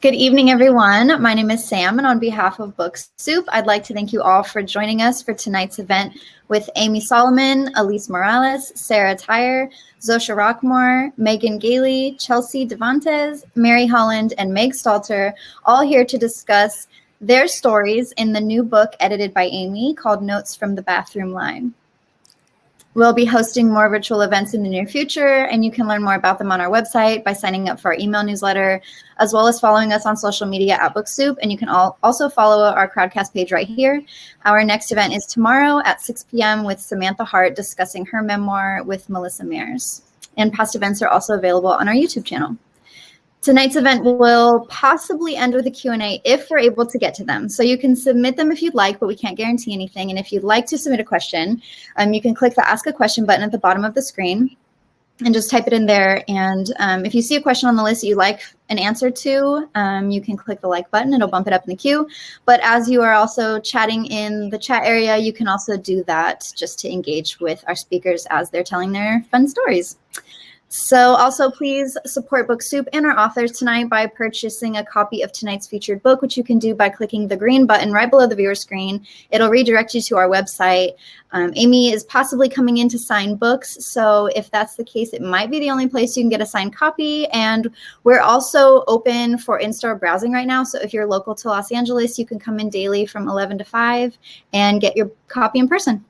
Good evening, everyone. My name is Sam, and on behalf of Book Soup, I'd like to thank you all for joining us for tonight's event with Amy Solomon, Elise Morales, Sarah Tyre, Zosha Rockmore, Megan Gailey, Chelsea Devantes, Mary Holland, and Meg Stalter, all here to discuss their stories in the new book edited by Amy called Notes from the Bathroom Line. We'll be hosting more virtual events in the near future, and you can learn more about them on our website by signing up for our email newsletter, as well as following us on social media at BookSoup, and you can also follow our Crowdcast page right here. Our next event is tomorrow at 6 p.m. with Samantha Hart discussing her memoir with Melissa Mears. And past events are also available on our YouTube channel. Tonight's event will possibly end with a Q&A if we're able to get to them. So you can submit them if you'd like, but we can't guarantee anything. And if you'd like to submit a question, you can click the Ask a Question button at the bottom of the screen and just type it in there. And if you see a question on the list that you'd like an answer to, you can click the like button. It'll bump it up in the queue. But as you are also chatting in the chat area, you can also do that just to engage with our speakers as they're telling their fun stories. So also please support BookSoup and our authors tonight by purchasing a copy of tonight's featured book, which you can do by clicking the green button right below the viewer screen. It'll redirect you to our website. Amy is possibly coming in to sign books. So if that's the case, it might be the only place you can get a signed copy. And we're also open for in-store browsing right now. So if you're local to Los Angeles, you can come in daily from 11 to 5 and get your copy in person.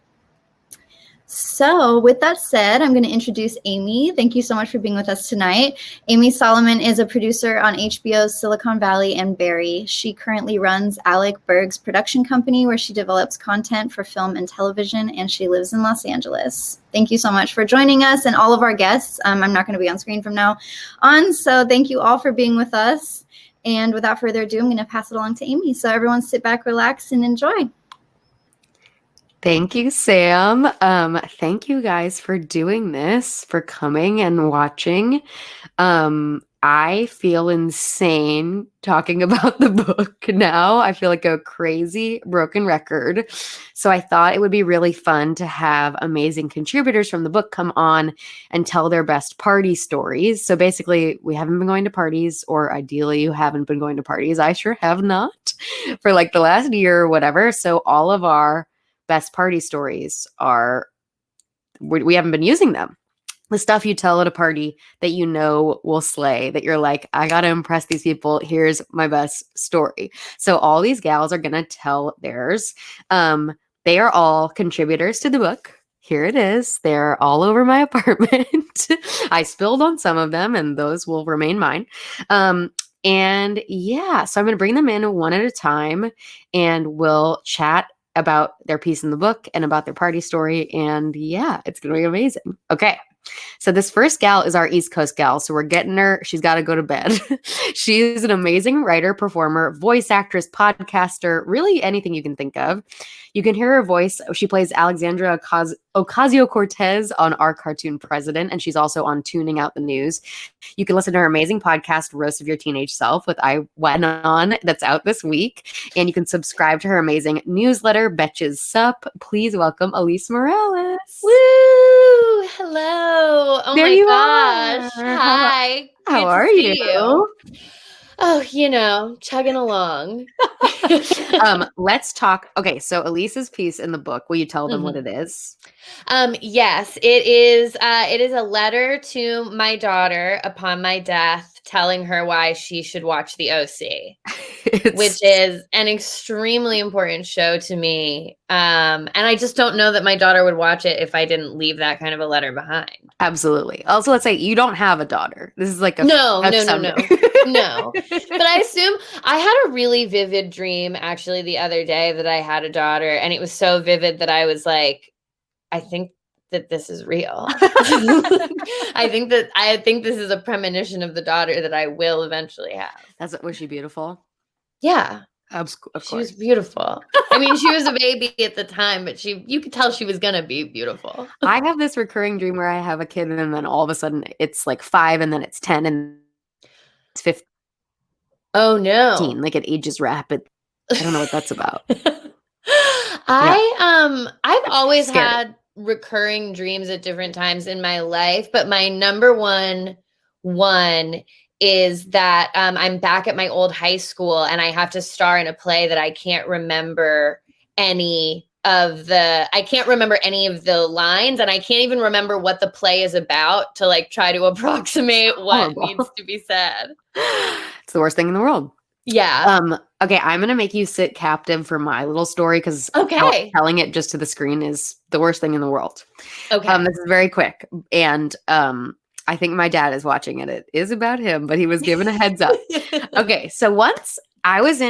So with that said, I'm going to introduce Amy. Thank you so much for being with us tonight. Amy Solomon is a producer on HBO's Silicon Valley and Barry. She currently runs Alec Berg's production company, where she develops content for film and television, and she lives in Los Angeles. Thank you so much for joining us and all of our guests. I'm not going to be on screen from now on, so thank you all for being with us. And without further ado, I'm going to pass it along to Amy. So everyone sit back, relax, and enjoy. Thank you, Sam. Thank you guys for doing this, for coming and watching. I feel insane talking about the book now. I feel like a crazy broken record. So I thought it would be really fun to have amazing contributors from the book come on and tell their best party stories. So basically, we haven't been going to parties, or ideally you haven't been going to parties. I sure have not for like the last year or whatever. So all of our best party stories we haven't been using them. The stuff you tell at a party that you know will slay, that you're like, I got to impress these people. Here's my best story. So all these gals are going to tell theirs. They are all contributors to the book. Here it is. They're all over my apartment. I spilled on some of them, and those will remain mine. And yeah, so I'm going to bring them in one at a time, and we'll chat about their piece in the book and about their party story. And yeah, it's going to be amazing. Okay. So this first gal is our East Coast gal. So we're getting her. She's got to go to bed. She's an amazing writer, performer, voice actress, podcaster, really anything you can think of. You can hear her voice. She plays Alexandra Ocasio-Cortez on Our Cartoon President, and she's also on Tuning Out the News. You can listen to her amazing podcast, Roast of Your Teenage Self, with I Went On, that's out this week. And you can subscribe to her amazing newsletter, Betches Sup. Please welcome Elise Morales. Woo! Hello. Oh There my you gosh. are. Hi. How Good are to see you? Oh, chugging along. Let's talk. Okay, so Elise's piece in the book, will you tell them what it is? Yes, it is a letter to my daughter upon my death, telling her why she should watch The OC, which is an extremely important show to me. And I just don't know that my daughter would watch it if I didn't leave that kind of a letter behind. Absolutely. Also, let's say you don't have a daughter. This is like a No. No. But I assume I had a really vivid dream actually the other day that I had a daughter, and it was so vivid that I was like, I think that this is real. I think this is a premonition of the daughter that I will eventually have. Was she beautiful? Yeah. Of course. She was beautiful. I mean, she was a baby at the time, but you could tell she was going to be beautiful. I have this recurring dream where I have a kid, and then all of a sudden it's like 5, and then it's 10, and it's 15. Oh no. Like it ages rapid. I don't know what that's about. I've always Scary. had recurring dreams at different times in my life, but my number one is that I'm back at my old high school and I have to star in a play that I can't remember any of the lines, and I can't even remember what the play is about to like try to approximate what needs to be said. It's the worst thing in the world. Yeah. Okay, I'm gonna make you sit captive for my little story because telling it just to the screen is the worst thing in the world. Okay. This is very quick, and I think my dad is watching it. It is about him, but he was given a heads up. Okay, so once I was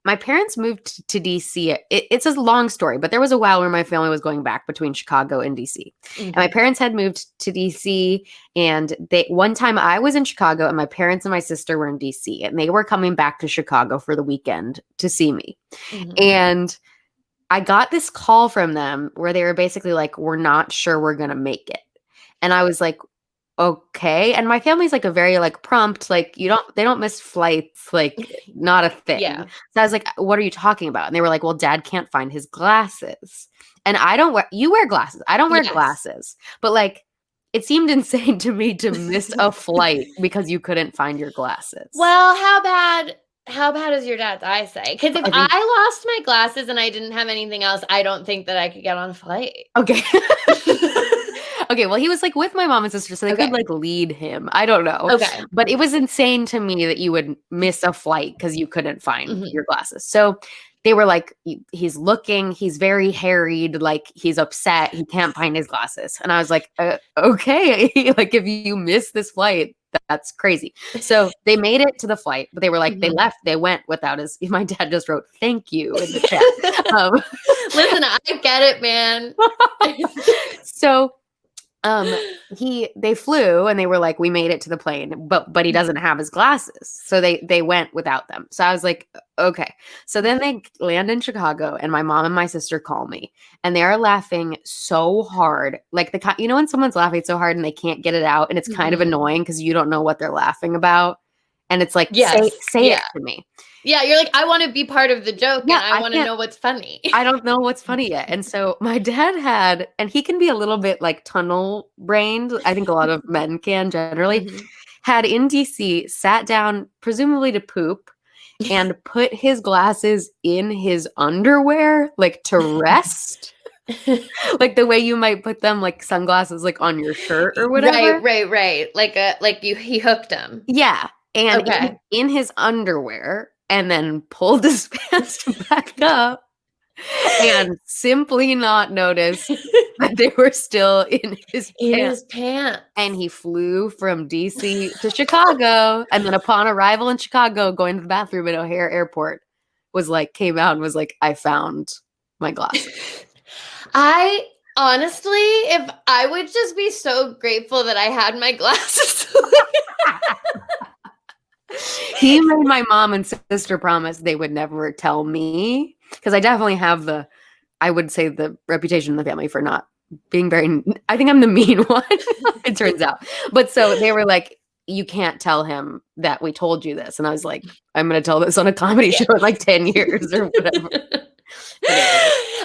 my parents moved to DC. It's a long story, but there was a while where my family was going back between Chicago and DC. Mm-hmm. And my parents had moved to DC, and one time I was in Chicago and my parents and my sister were in DC, and they were coming back to Chicago for the weekend to see me. Mm-hmm. And I got this call from them where they were basically like, we're not sure we're going to make it. And I was like, okay. And my family's like a very like prompt, like they don't miss flights, like not a thing. Yeah. So I was like, what are you talking about? And they were like, well, dad can't find his glasses. And you wear glasses. I don't wear glasses, but like, it seemed insane to me to miss a flight because you couldn't find your glasses. Well, how bad is your dad's eyesight? Because if I lost my glasses and I didn't have anything else, I don't think that I could get on a flight. Okay. Okay, well, he was like with my mom and sister, so they could like lead him. I don't know. Okay. But it was insane to me that you would miss a flight because you couldn't find your glasses. So they were like, he's looking, he's very harried, like he's upset, he can't find his glasses. And I was like, okay, like if you miss this flight, that's crazy. So they made it to the flight, but they were like, they went without my dad just wrote, thank you in the chat. Listen, I get it, man. So they flew and they were like, we made it to the plane, but he doesn't have his glasses. So they went without them. So I was like, okay. So then they land in Chicago and my mom and my sister call me and they are laughing so hard. Like when someone's laughing so hard and they can't get it out and it's kind of annoying because you don't know what they're laughing about. And it's like, say it to me. Yeah, you're like, I want to be part of the joke and I want to know what's funny. I don't know what's funny yet. And so my dad and he can be a little bit like tunnel brained. I think a lot of men can generally, had in DC, sat down presumably to poop and put his glasses in his underwear, like to rest. Like the way you might put them like sunglasses like on your shirt or whatever. Right. He hooked them. Yeah. And in his underwear, and then pulled his pants back up and simply not noticed that they were still in his pants. And he flew from DC to Chicago. And then upon arrival in Chicago, going to the bathroom at O'Hare Airport, came out and was like, I found my glasses. I honestly, if I would just be so grateful that I had my glasses. He made my mom and sister promise they would never tell me because I definitely have the reputation in the family for not being very, I think I'm the mean one, it turns out. But so they were like, you can't tell him that we told you this. And I was like, I'm going to tell this on a comedy show in like 10 years or whatever.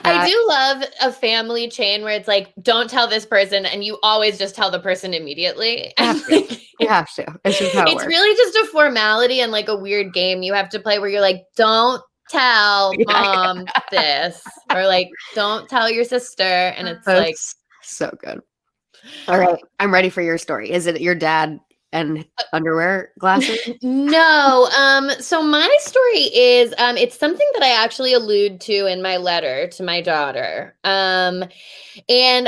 I do love a family chain where it's like, don't tell this person, and you always just tell the person immediately. You have to. It's just how it works. It's really just a formality and like a weird game you have to play where you're like, don't tell mom this, or like, don't tell your sister. And it's like so good. All right, I'm ready for your story. Is it your dad and underwear glasses? No. So my story is, it's something that I actually allude to in my letter to my daughter. And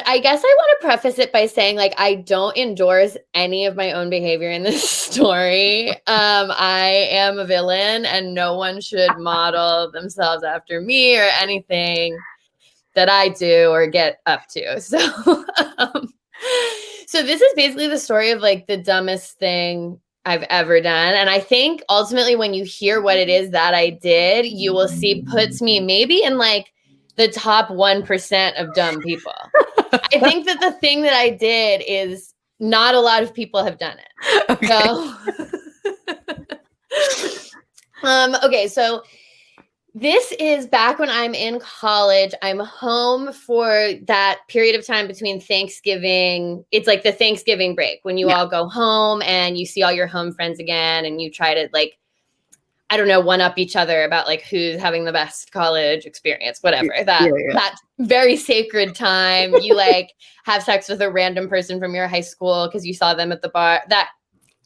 I guess I want to preface it by saying, like, I don't endorse any of my own behavior in this story. I am a villain and no one should model themselves after me or anything that I do or get up to. So this is basically the story of like the dumbest thing I've ever done. And I think ultimately when you hear what it is that I did, you will see puts me maybe in like the top 1% of dumb people. I think that the thing that I did is not a lot of people have done it. Okay. So This is back when I'm in college. I'm home for that period of time between Thanksgiving. It's like the Thanksgiving break when you all go home and you see all your home friends again and you try to like, I don't know, one up each other about like who's having the best college experience, whatever. That very sacred time. You like have sex with a random person from your high school because you saw them at the bar. That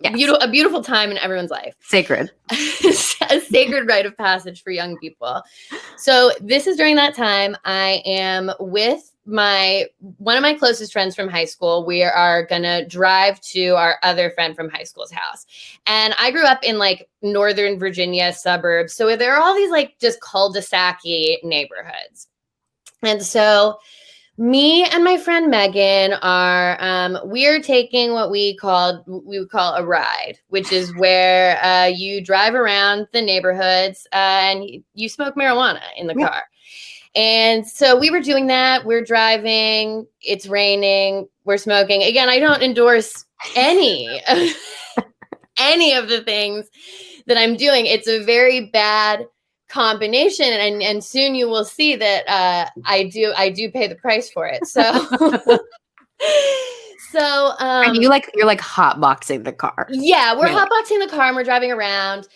a beautiful time in everyone's life. Sacred. A sacred rite of passage for young people. So this is during that time. I am with one of my closest friends from high school. We are gonna drive to our other friend from high school's house. And I grew up in like Northern Virginia suburbs. So there are all these like just cul-de-sac-y neighborhoods. And so me and my friend Megan are we're taking what we would call a ride, which is where you drive around the neighborhoods and you smoke marijuana in the car. And so we were doing that. We're driving. It's raining. We're smoking. Again, I don't endorse any of the things that I'm doing. It's a very bad combination, and soon you will see that I do pay the price for it. So and you're like hotboxing the car. Yeah, we're hotboxing the car and we're driving around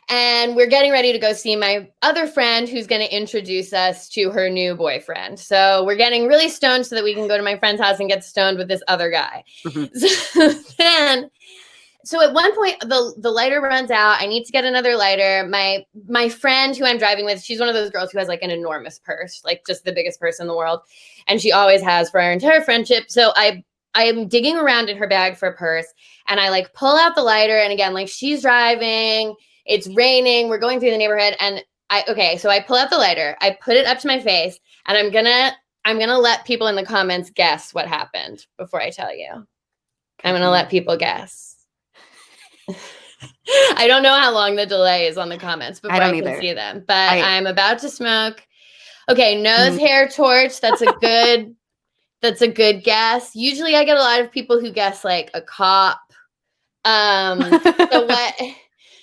and we're getting ready to go see my other friend who's going to introduce us to her new boyfriend. So we're getting really stoned so that we can go to my friend's house and get stoned with this other guy. So at one point, the lighter runs out. I need to get another lighter. My friend who I'm driving with, she's one of those girls who has like an enormous purse, like just the biggest purse in the world. And she always has for our entire friendship. So I am digging around in her bag for a purse and I like pull out the lighter. And again, like she's driving, it's raining, we're going through the neighborhood. And so I pull out the lighter, I put it up to my face and I'm gonna let people in the comments guess what happened before I tell you. I'm gonna let people guess. I don't know how long the delay is on the comments before I can see them, but I'm about to smoke. Okay, nose hair torch. That's a good guess. Usually I get a lot of people who guess like a cop.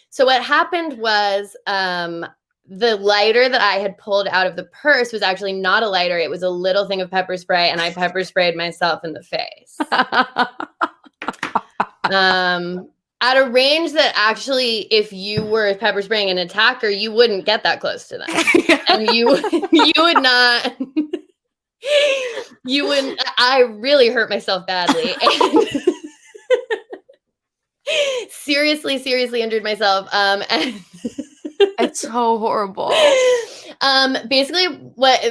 So what happened was the lighter that I had pulled out of the purse was actually not a lighter. It was a little thing of pepper spray and I pepper sprayed myself in the face. At a range that actually, if you were pepper spraying an attacker, you wouldn't get that close to them. And you would not, I really hurt myself badly. And seriously injured myself. And it's so horrible. Basically what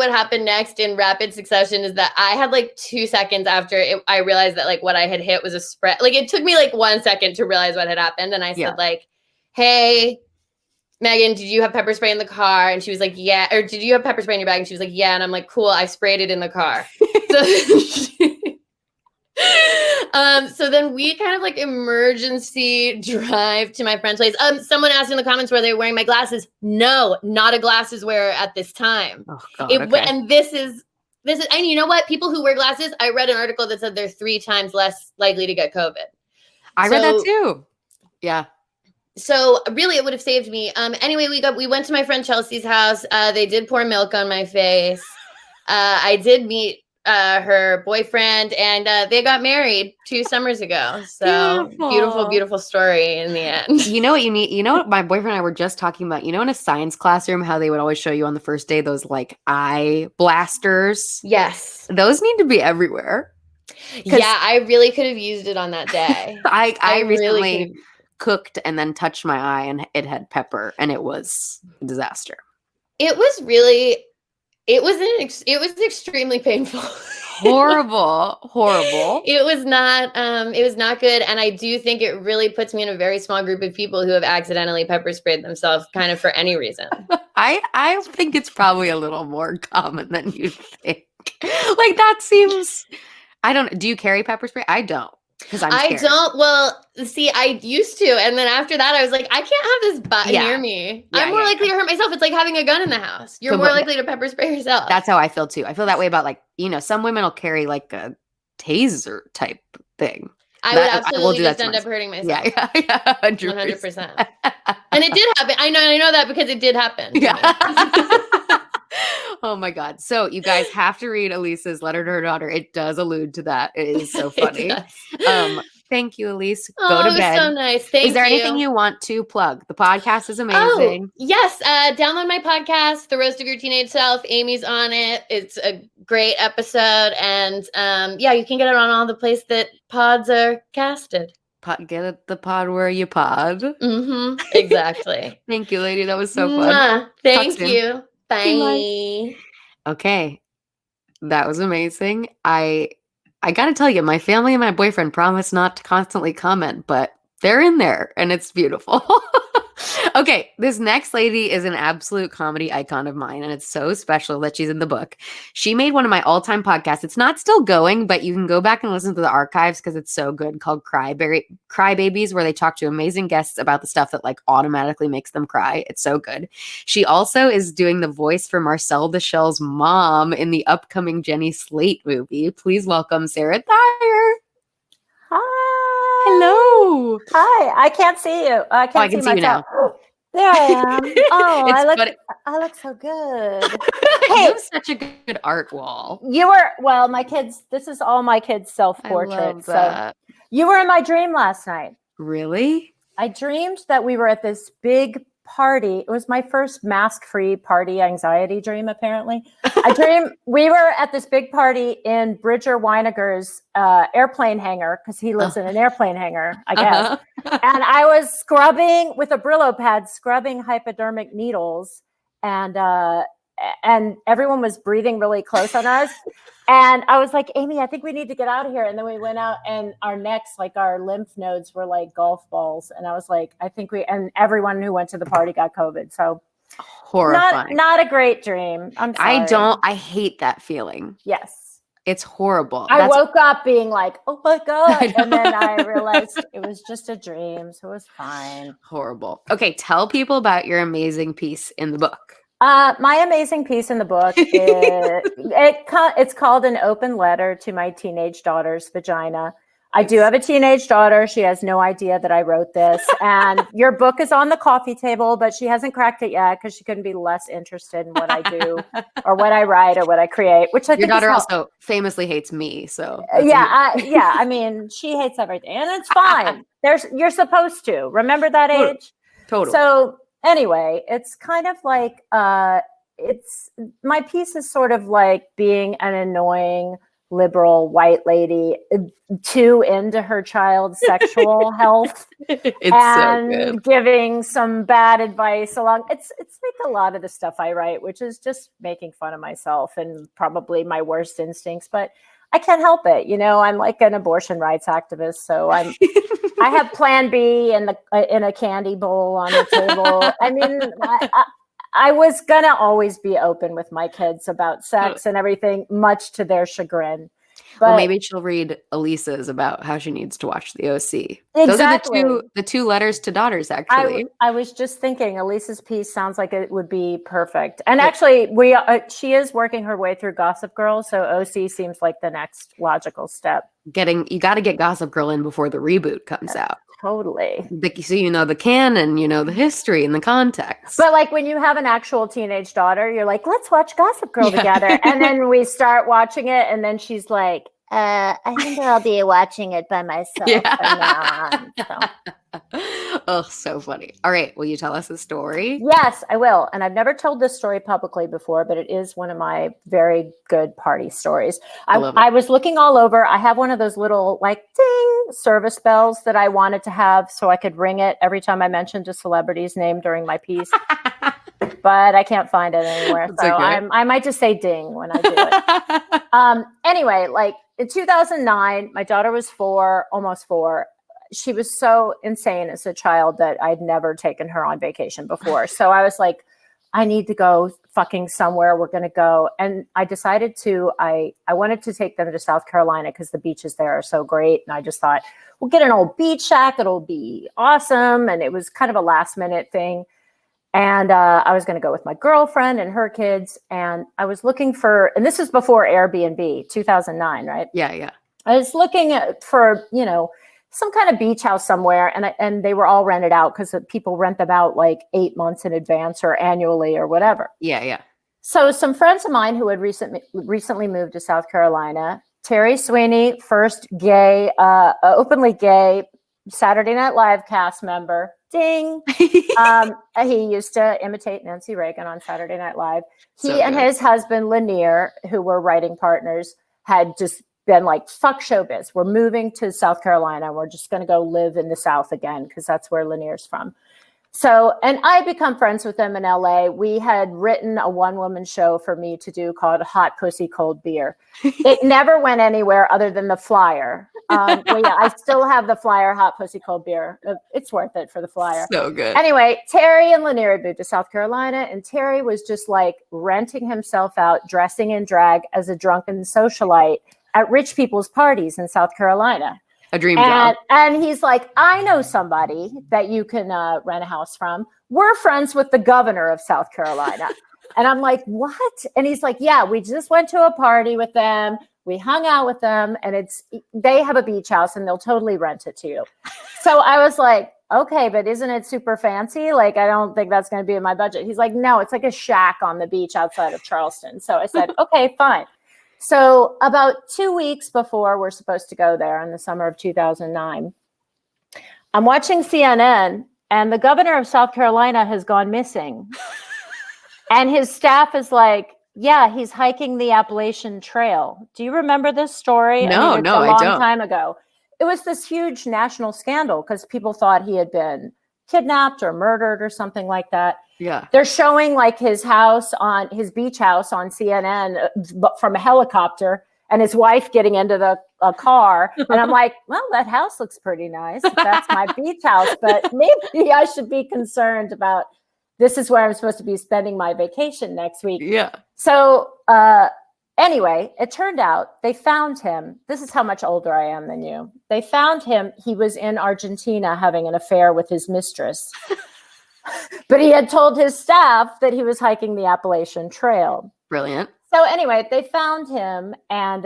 happened next in rapid succession is that I had like 2 seconds after I realized that like what I had hit was a spread. Like it took me like 1 second to realize what had happened. And I said like, hey, Megan, did you have pepper spray in the car? And she was like, yeah. Or did you have pepper spray in your bag? And she was like, yeah. And I'm like, cool. I sprayed it in the car. So then we kind of like emergency drive to my friend's place. Someone asked in the comments, were they wearing my glasses? No, not a glasses wearer at this time. Oh, God, And this is, and you know what? People who wear glasses, I read an article that said they're 3 times less likely to get COVID. I read that too. Yeah. So really it would have saved me. Anyway, we went to my friend Chelsea's house. They did pour milk on my face. I did meet her boyfriend and they got married 2 summers ago. So beautiful story in the end. You know what you need? You know what my boyfriend and I were just talking about? You know, in a science classroom, how they would always show you on the first day those like eye blasters? Yes. Those need to be everywhere. Yeah, I really could have used it on that day. I recently cooked and then touched my eye and it had pepper and it was a disaster. It was extremely painful. Horrible. It was not good. And I do think it really puts me in a very small group of people who have accidentally pepper sprayed themselves kind of for any reason. I think it's probably a little more common than you think. Like that seems, do you carry pepper spray? I don't. Because I don't. Well, see, I used to. And then after that, I was like, I can't have this butt near me. I'm more likely to hurt myself. It's like having a gun in the house. You're more likely to pepper spray yourself. That's how I feel too. I feel that way about like, some women will carry like a taser type thing. I would absolutely just end up hurting myself. Yeah, 100%. And it did happen. I know that because it did happen. Yeah. Oh my God. So you guys have to read Elise's letter to her daughter. It does allude to that. It is so funny. Thank you, Elise. Go to it was bed. so nice. Thank you. Is there anything you want to plug? The podcast is amazing. Oh, yes. Download my podcast, The Roast of Your Teenage Self. Amy's on it. It's a great episode. And yeah, you can get it on all the places that pods are casted. Get at the pod where you pod. Exactly. Thank you, lady. That was so fun. Thank you. Bye. Okay. That was amazing. I got to tell you, my family and my boyfriend promise not to constantly comment, but they're in there and it's beautiful. Okay, this next lady is an absolute comedy icon of mine, and it's so special that she's in the book. She made one of my all-time podcasts. It's not still going, but you can go back and listen to the archives because it's so good, called Cry Babies, where they talk to amazing guests about the stuff that like automatically makes them cry. It's so good. She also is doing the voice for Marcel Deschelle's mom in the upcoming Jenny Slate movie. Please welcome Sarah Thayer. Hi. Hello. Hi. I can't see you. I I can see you now. There I am. Oh, It's I look so good. You Hey, have such a good art wall. my kids, this is all my kids' self-portraits. I love that. So you were in my dream last night. Really? I dreamed that we were at this big party. It was my first mask-free party anxiety dream, apparently. I dreamed we were at this big party in Bridger Weiniger's airplane hangar, because he lives in an airplane hangar, I guess. And I was scrubbing with a Brillo pad, scrubbing hypodermic needles, and everyone was breathing really close on us. And I was like, Amy, I think we need to get out of here. And then we went out, and our necks, like our lymph nodes, were like golf balls. And I was like, and everyone who went to the party got COVID. So Horrifying. Not a great dream. I'm sorry. I hate that feeling. Yes. It's horrible. I woke up being like, oh my God. And then I know. realized it was just a dream. So it was fine. Horrible. Okay. Tell people about your amazing piece in the book. My amazing piece in the book is it's called An Open Letter to My Teenage Daughter's Vagina. I do have a teenage daughter. She has no idea that I wrote this. And your book is on the coffee table, but she hasn't cracked it yet because she couldn't be less interested in what I do or what I write or what I create, which I think your daughter also famously hates me. So I mean, she hates everything, and it's fine. You're supposed to remember that age. Totally. So anyway, it's kind of like my piece is sort of like being an annoying liberal white lady too into her child's sexual health and giving some bad advice along. It's like a lot of the stuff I write, which is just making fun of myself and probably my worst instincts, but I can't help it. You know, I'm like an abortion rights activist, so I have Plan B in a candy bowl on the table. I mean, I was gonna always be open with my kids about sex and everything, much to their chagrin. But well, maybe she'll read Elisa's about how she needs to watch the OC. Exactly. Those are the two letters to daughters, actually. I was just thinking Elisa's piece sounds like it would be perfect. And actually, she is working her way through Gossip Girl, so OC seems like the next logical step. You got to get Gossip Girl in before the reboot comes out. Totally. So you know the canon, you know the history and the context. But like when you have an actual teenage daughter, you're like, let's watch Gossip Girl together. And then we start watching it, and then she's like, I think I'll be watching it by myself from now on. So. Oh, so funny. All right. Will you tell us a story? Yes, I will. And I've never told this story publicly before, but it is one of my very good party stories. I was looking all over. I have one of those little like ding service bells that I wanted to have so I could ring it every time I mentioned a celebrity's name during my piece. But I can't find it anywhere. That's so okay. I might just say ding when I do it. Anyway, like in 2009, my daughter was almost 4. She was so insane as a child that I'd never taken her on vacation before. So I was like, I need to go fucking somewhere. We're going to go. And I decided I wanted to take them to South Carolina because the beaches there are so great. And I just thought, we'll get an old beach shack. It'll be awesome. And it was kind of a last minute thing. And I was going to go with my girlfriend and her kids. And I was looking and this is before Airbnb, 2009, right? Yeah. I was looking for, some kind of beach house somewhere, and they were all rented out because people rent them out like 8 months in advance or annually or whatever. Yeah. So some friends of mine who had recently moved to South Carolina, Terry Sweeney, first gay, openly gay Saturday Night Live cast member. Ding. He used to imitate Nancy Reagan on Saturday Night Live. He and his husband, Lanier, who were writing partners, had just been like, fuck showbiz. We're moving to South Carolina. We're just going to go live in the South again because that's where Lanier's from. So, and I had become friends with them in LA. We had written a one-woman show for me to do called Hot Pussy Cold Beer. It never went anywhere other than the flyer. I still have the flyer, Hot Pussy Cold Beer. It's worth it for the flyer. So good. Anyway, Terry and Lanier had moved to South Carolina, and Terry was just like renting himself out, dressing in drag as a drunken socialite at rich people's parties in South Carolina. A dream job. And he's like, I know somebody that you can rent a house from. We're friends with the governor of South Carolina. And I'm like, what? And he's like, yeah, we just went to a party with them. We hung out with them, and they have a beach house and they'll totally rent it to you. So I was like, okay, but isn't it super fancy? Like, I don't think that's going to be in my budget. He's like, no, it's like a shack on the beach outside of Charleston. So I said, okay, fine. So about 2 weeks before we're supposed to go there in the summer of 2009, I'm watching CNN, and the governor of South Carolina has gone missing. And his staff is like, yeah, he's hiking the Appalachian Trail. Do you remember this story? No, it's a long time ago. It was this huge national scandal because people thought he had been kidnapped or murdered or something like that. Yeah. They're showing like his beach house on CNN from a helicopter, and his wife getting into a car. And I'm like, well, that house looks pretty nice. That's my beach house, but maybe I should be concerned about this is where I'm supposed to be spending my vacation next week. Yeah. So anyway, it turned out they found him. This is how much older I am than you. They found him. He was in Argentina having an affair with his mistress. But he had told his staff that he was hiking the Appalachian Trail. Brilliant. So anyway, they found him, and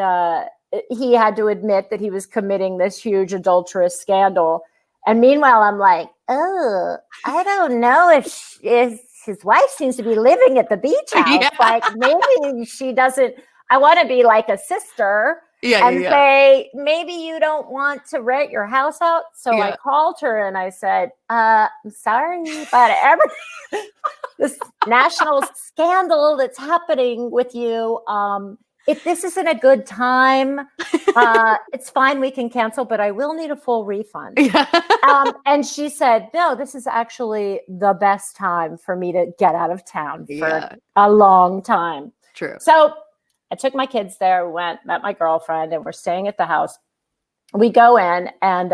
he had to admit that he was committing this huge adulterous scandal. And meanwhile, I'm like, oh, I don't know if his wife seems to be living at the beach house. Yeah. Like, maybe she doesn't. I want to be like a sister. Yeah. Say, maybe you don't want to rent your house out. So I called her and I said, I'm sorry, but this national scandal that's happening with you, if this isn't a good time, it's fine, we can cancel, but I will need a full refund. And she said, no, this is actually the best time for me to get out of town for a long time. True. So I took my kids there, went, met my girlfriend, and we're staying at the house. We go in, and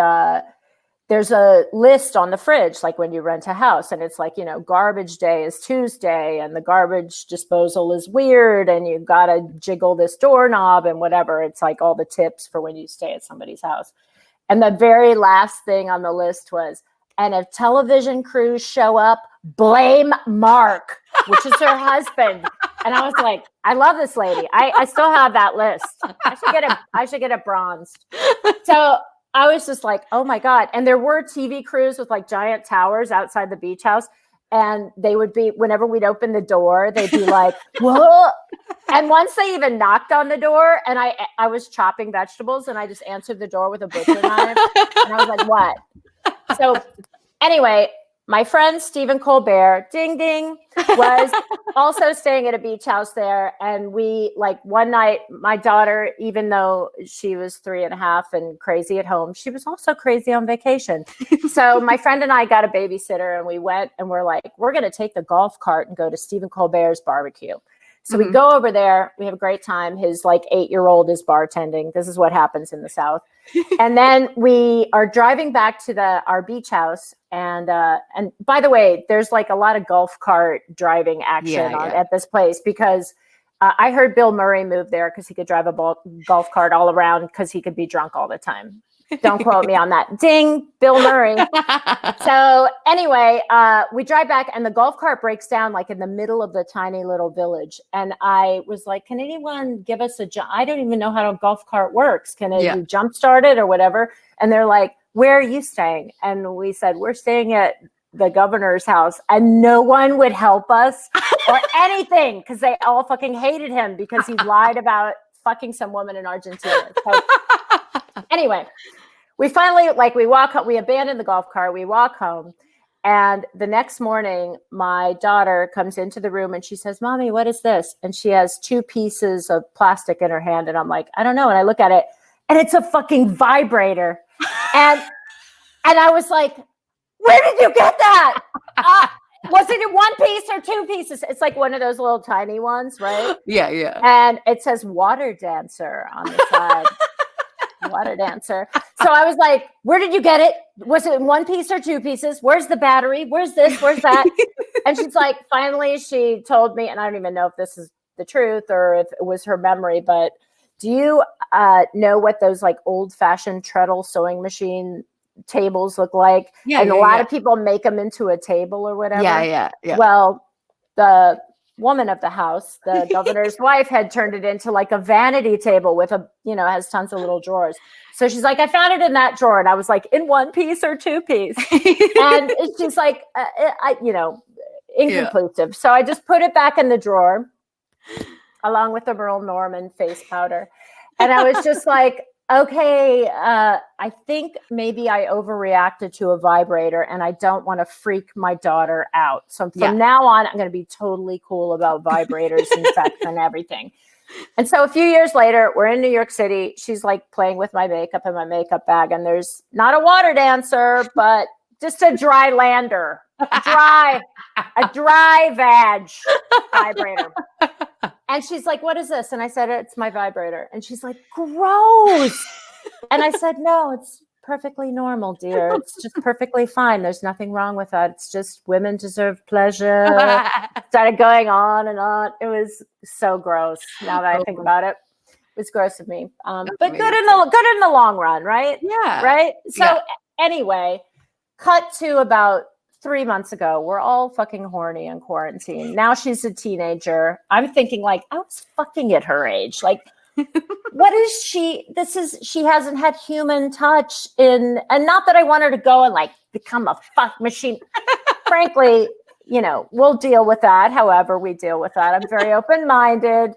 there's a list on the fridge, like when you rent a house, and it's like, garbage day is Tuesday, and the garbage disposal is weird, and you got to jiggle this doorknob and whatever. It's like all the tips for when you stay at somebody's house. And the very last thing on the list was, and if television crews show up, blame Mark, which is her husband. And I was like, I love this lady. I still have that list. I should get it bronzed. So I was just like, oh my God. And there were TV crews with like giant towers outside the beach house. And they would be, whenever we'd open the door, they'd be like, whoa. And once they even knocked on the door, and I was chopping vegetables, and I just answered the door with a butcher knife. And I was like, what? So anyway, my friend Stephen Colbert, ding, ding, was also staying at a beach house there. And we, like, one night, my daughter, even though she was 3.5 and crazy at home, she was also crazy on vacation. So my friend and I got a babysitter, and we went, and we're like, we're going to take the golf cart and go to Stephen Colbert's barbecue. So we go over there. We have a great time. His like 8-year-old is bartending. This is what happens in the South. And then we are driving back to our beach house. And by the way, there's like a lot of golf cart driving action at this place because I heard Bill Murray moved there because he could drive a golf cart all around because he could be drunk all the time. Don't quote me on that. Ding, Bill Murray. So anyway, we drive back, and the golf cart breaks down like in the middle of the tiny little village. And I was like, can anyone give us I don't even know how a golf cart works. Can it be jump started or whatever? And they're like, where are you staying? And we said, we're staying at the governor's house, and no one would help us or anything because they all fucking hated him because he lied about fucking some woman in Argentina. So anyway, we finally, like, we walk home, we abandon the golf cart, we walk home. And the next morning, my daughter comes into the room and she says, Mommy, what is this? And she has 2 pieces of plastic in her hand. And I'm like, I don't know. And I look at it and it's a fucking vibrator. And I was like, where did you get that? Was it in 1 piece or 2 pieces? It's like one of those little tiny ones, right? Yeah. And it says water dancer on the side. Water dancer. So I was like, where did you get it? Was it in 1 piece or 2 pieces? Where's the battery? Where's this? Where's that? And she's like, finally, she told me, and I don't even know if this is the truth or if it was her memory, but do you know what those like old fashioned treadle sewing machine tables look like? Yeah. And a lot of people make them into a table or whatever. Yeah. Well, the woman of the house, the governor's wife, had turned it into like a vanity table with a, has tons of little drawers. So she's like, I found it in that drawer. And I was like, in 1 piece or 2 piece? And she's like, inconclusive. Yeah. So I just put it back in the drawer along with the Merle Norman face powder. And I was just like, okay, I think maybe I overreacted to a vibrator and I don't want to freak my daughter out. So from now on, I'm going to be totally cool about vibrators and sex and everything. And so a few years later, we're in New York City. She's like playing with my makeup in my makeup bag. And there's not a water dancer, but just a dry lander, a dry vag vibrator. And she's like, what is this? And I said, it's my vibrator. And she's like, gross. And I said, no, it's perfectly normal, dear. It's just perfectly fine. There's nothing wrong with that. It's just women deserve pleasure. Started going on and on. It was so gross. Now that I think about it, it was gross of me. But good in the long run, right? Yeah. Right. So anyway, cut to about 3 months ago, we're all fucking horny in quarantine. Now she's a teenager. I'm thinking like, I was fucking at her age. Like, what is she? She hasn't had human touch and not that I want her to go and like become a fuck machine. Frankly, we'll deal with that. However we deal with that. I'm very open-minded,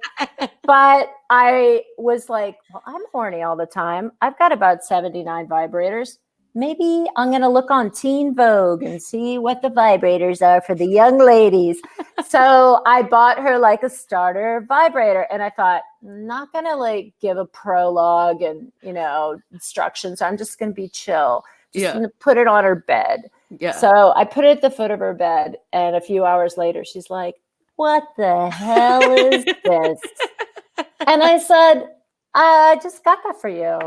but I was like, well, I'm horny all the time. I've got about 79 vibrators. Maybe I'm going to look on Teen Vogue and see what the vibrators are for the young ladies. So I bought her like a starter vibrator and I thought, I'm not going to like give a prologue and, instructions. I'm just going to be chill. Just going to put it on her bed. Yeah. So I put it at the foot of her bed and a few hours later, she's like, what the hell is this? And I said, I just got that for you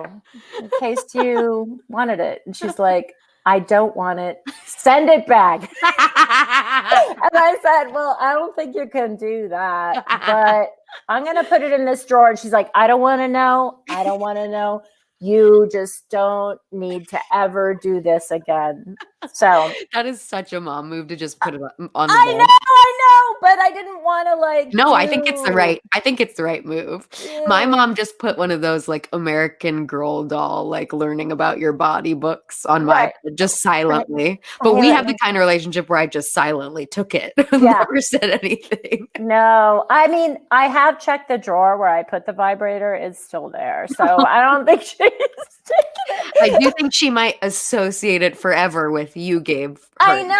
in case you wanted it. And she's like, I don't want it. Send it back. And I said, well, I don't think you can do that, but I'm going to put it in this drawer. And she's like, I don't want to know. I don't want to know. You just don't need to ever do this again. So that is such a mom move to just put it on the bed. I know, but I didn't want to like. No, I think it's the right move. Yeah. My mom just put one of those like American Girl doll, like learning about your body books on my just silently. Right. But we have the kind of relationship where I just silently took it. Never said anything. No, I mean, I have checked the drawer where I put the vibrator. It's still there. So I don't think she's taking it. I do think she might associate it forever with you gave her. I know.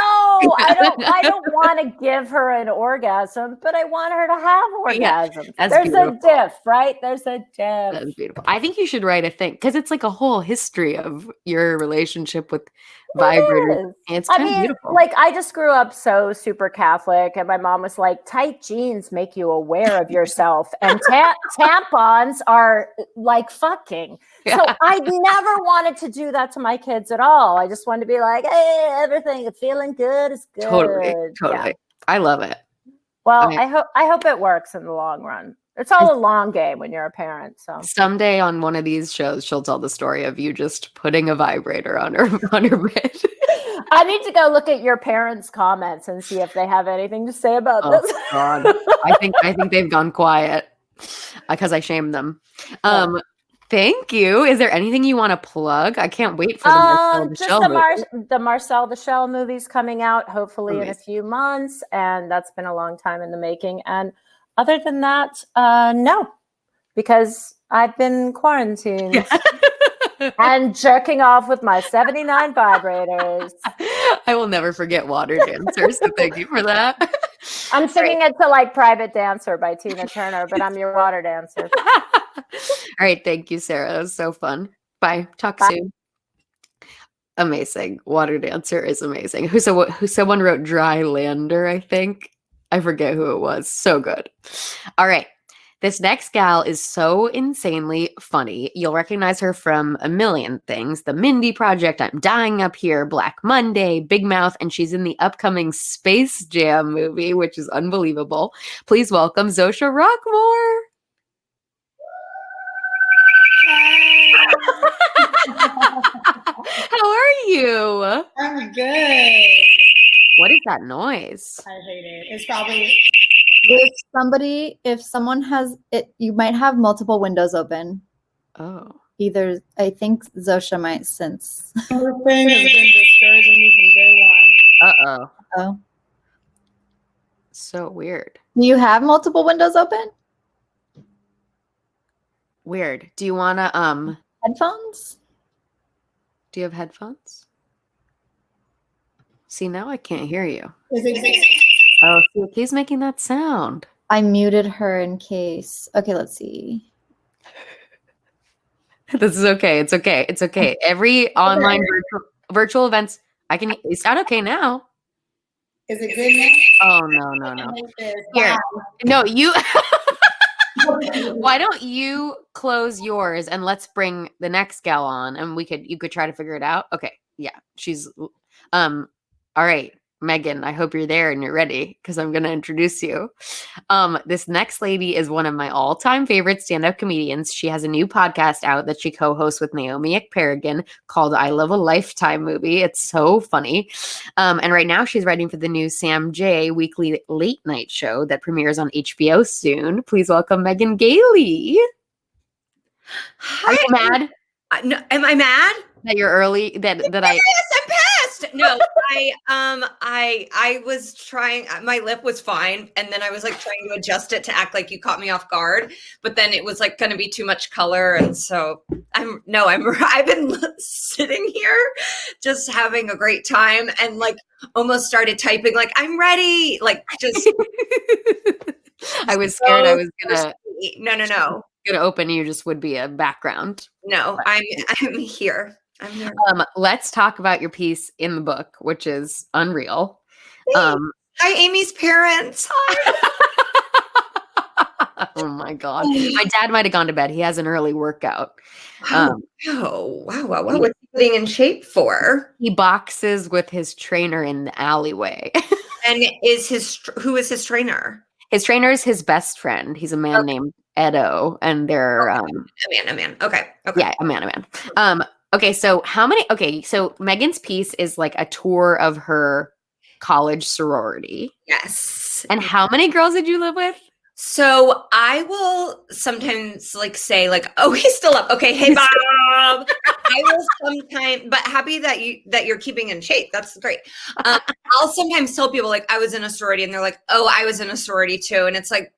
I don't want to give her an orgasm, but I want her to have orgasms. Yeah, there's beautiful. A diff, right? There's a diff. That's beautiful. I think you should write a thing because it's like a whole history of your relationship with vibrators. It's kind of beautiful. Like I just grew up so super Catholic, and my mom was like, "Tight jeans make you aware of yourself, and tampons are like fucking." Yeah. So I never wanted to do that to my kids at all. I just wanted to be like, "Hey, everything feeling good is good." Totally. Yeah. I love it. Well, I hope it works in the long run. It's all a long game when you're a parent. So someday on one of these shows, she'll tell the story of you just putting a vibrator on her bed. I need to go look at your parents' comments and see if they have anything to say about this. God. I think they've gone quiet because I shamed them. Thank you. Is there anything you want to plug? I can't wait for the Marcel Just Michel movie. the Marcel the Shell movie's coming out hopefully in a Amazing. few months, and that's been a long time in the making. And other than that, no, because I've been quarantined and jerking off with my 79 vibrators. I will never forget Water Dancer, so thank you for that. I'm singing it to like Private Dancer by Tina Turner, but I'm your water dancer. All right. Thank you, Sarah. That was so fun. Bye. Talk soon. Amazing. Water Dancer is amazing. Who someone wrote Dry Lander, I think. I forget who it was. So good. All right. This next gal is so insanely funny. You'll recognize her from a million things. The Mindy Project, I'm Dying Up Here, Black Monday, Big Mouth, and she's in the upcoming Space Jam movie, which is unbelievable. Please welcome Zosha Rockmore. How are you? I'm good. What is that noise? I hate it. It's probably If someone has it, you might have multiple windows open. Oh. Either I think Zosha might sense. everything has been discouraging me from day one. Uh-oh. Oh. So weird. Do you have multiple windows open? Weird. Do you wanna Headphones? do you have headphones? See, now I can't hear you. Is it Oh, see, he's making that sound. I muted her in case. Okay, let's see. This is okay. It's okay. It's okay. Every online virtual events, I can. Is that okay now? is it good now? Oh no. I hate this. Here, Wow. no, you. Why don't you close yours and let's bring the next gal on, and you could try to figure it out. Okay, yeah, she's all right. Megan, I hope you're there and you're ready because I'm going to introduce you. This next lady is one of my all-time favorite stand-up comedians. She has a new podcast out that she co-hosts with Naomi Ekperigin called I Love a Lifetime Movie. It's so funny. And right now she's writing for the new Sam J weekly late night show that premieres on HBO soon. Please welcome Megan Gailey. Hi. Are you mad No, am I mad? that you're early? That I Yes, I'm pissed. No, I was trying. My lip was fine, and then I was like trying to adjust it to act like you caught me off guard. But then it was like going to be too much color, and so I've been sitting here just having a great time, and like almost started typing like I'm ready, like just. I was scared I was gonna No. gonna open you just would be a background. No, I'm here. I'm here. Let's talk about your piece in the book, which is unreal. Hi, Amy's parents. Oh my god, my dad might have gone to bed. He has an early workout. Wow. What's he getting in shape for? He boxes with his trainer in the alleyway. And who is his trainer? His trainer is his best friend. He's a man named Edo, and they're a man. Okay. Yeah, a man. Okay, so so Megan's piece is like a tour of her college sorority. Yes. And how many girls did you live with? So I will sometimes like say like, oh, he's still up. Okay, hey Bob. I will sometimes, but happy that you're keeping in shape. That's great. I'll sometimes tell people like I was in a sorority, and they're like, oh, I was in a sorority too, and it's like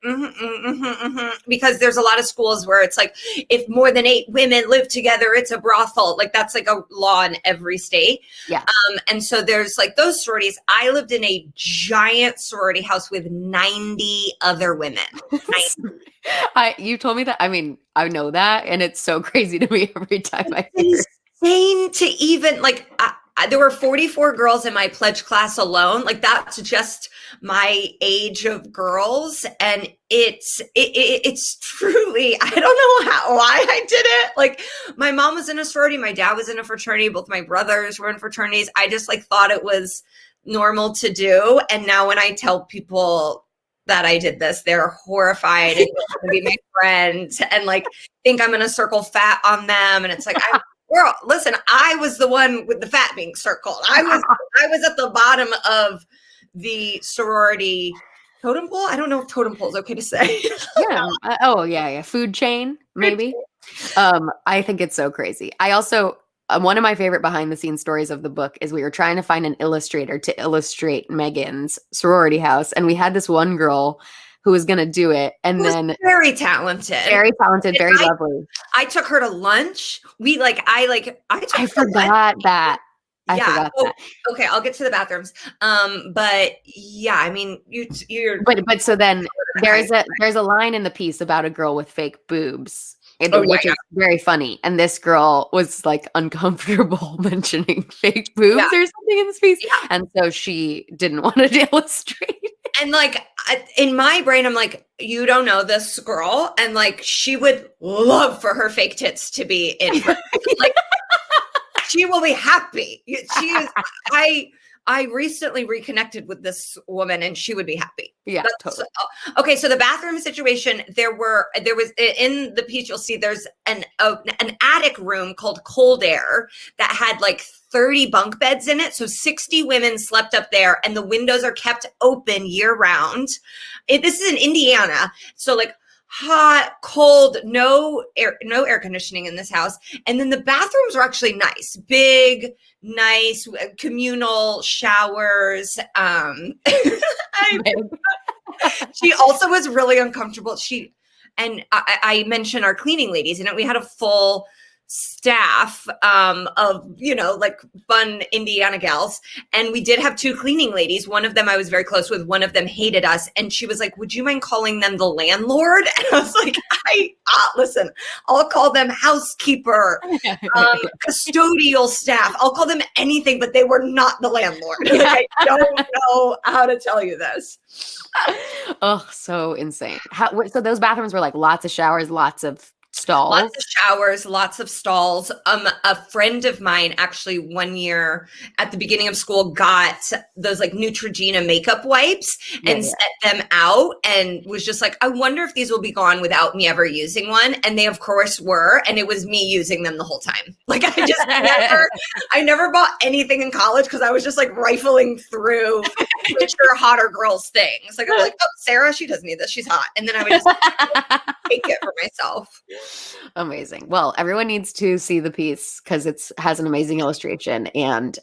because there's a lot of schools where it's like if more than 8 women live together, it's a brothel. Like that's like a law in every state. Yeah. And so there's like those sororities. I lived in a giant sorority house with 90 other women. You told me that. I mean, I know that, and it's so crazy to me every time I hear it. Insane to even like. There were 44 girls in my pledge class alone. Like that's just my age of girls, and it's truly. I don't know why I did it. Like my mom was in a sorority, my dad was in a fraternity, both my brothers were in fraternities. I just like thought it was normal to do, and now when I tell people that I did this, they're horrified and want to be my friend and like think I'm gonna circle fat on them. And it's like, girl, listen, I was the one with the fat being circled. I was at the bottom of the sorority Totem pole? I don't know if totem pole is okay to say. Yeah. Yeah. Food chain, maybe. I think it's so crazy. I also, one of my favorite behind the scenes stories of the book is we were trying to find an illustrator to illustrate Megan's sorority house. And we had this one girl who was going to do it. And then very talented, very lovely. I took her to lunch. I forgot that. I forgot that. Okay, I'll get to the bathrooms. But yeah, I mean, you're. But so then there's a line in the piece about a girl with fake boobs, which is very funny. And this girl was like uncomfortable mentioning fake boobs or something in this piece, and so she didn't want to illustrate. And like in my brain, I'm like, you don't know this girl, and like she would love for her fake tits to be in. Like. She will be happy. She is. I recently reconnected with this woman, and she would be happy. Yeah, totally. Okay, so the bathroom situation. There was in the piece. You'll see there's an attic room called Cold Air that had like 30 bunk beds in it. So 60 women slept up there, and the windows are kept open year round. This is in Indiana, so like. Hot, cold, no air conditioning in this house. And then the bathrooms are actually nice, big, nice, communal showers. She also was really uncomfortable. I mentioned our cleaning ladies, and we had a full staff of, like fun Indiana gals. And we did have 2 cleaning ladies. One of them I was very close with. One of them hated us. And she was like, would you mind calling them the landlord? And I was like, listen, I'll call them housekeeper, custodial staff. I'll call them anything, but they were not the landlord. Like, I don't know how to tell you this. Oh, so insane. So those bathrooms were like lots of showers, lots of stalls. Lots of showers, lots of stalls. A friend of mine actually one year at the beginning of school got those like Neutrogena makeup wipes and set them out and was just like, I wonder if these will be gone without me ever using one. And they of course were, and it was me using them the whole time. Like I never bought anything in college because I was just like rifling through richer, hotter girls' things. Like I was like, oh, Sarah, she doesn't need this. She's hot. And then I would just take it for myself. Amazing. Well, everyone needs to see the piece because it has an amazing illustration, and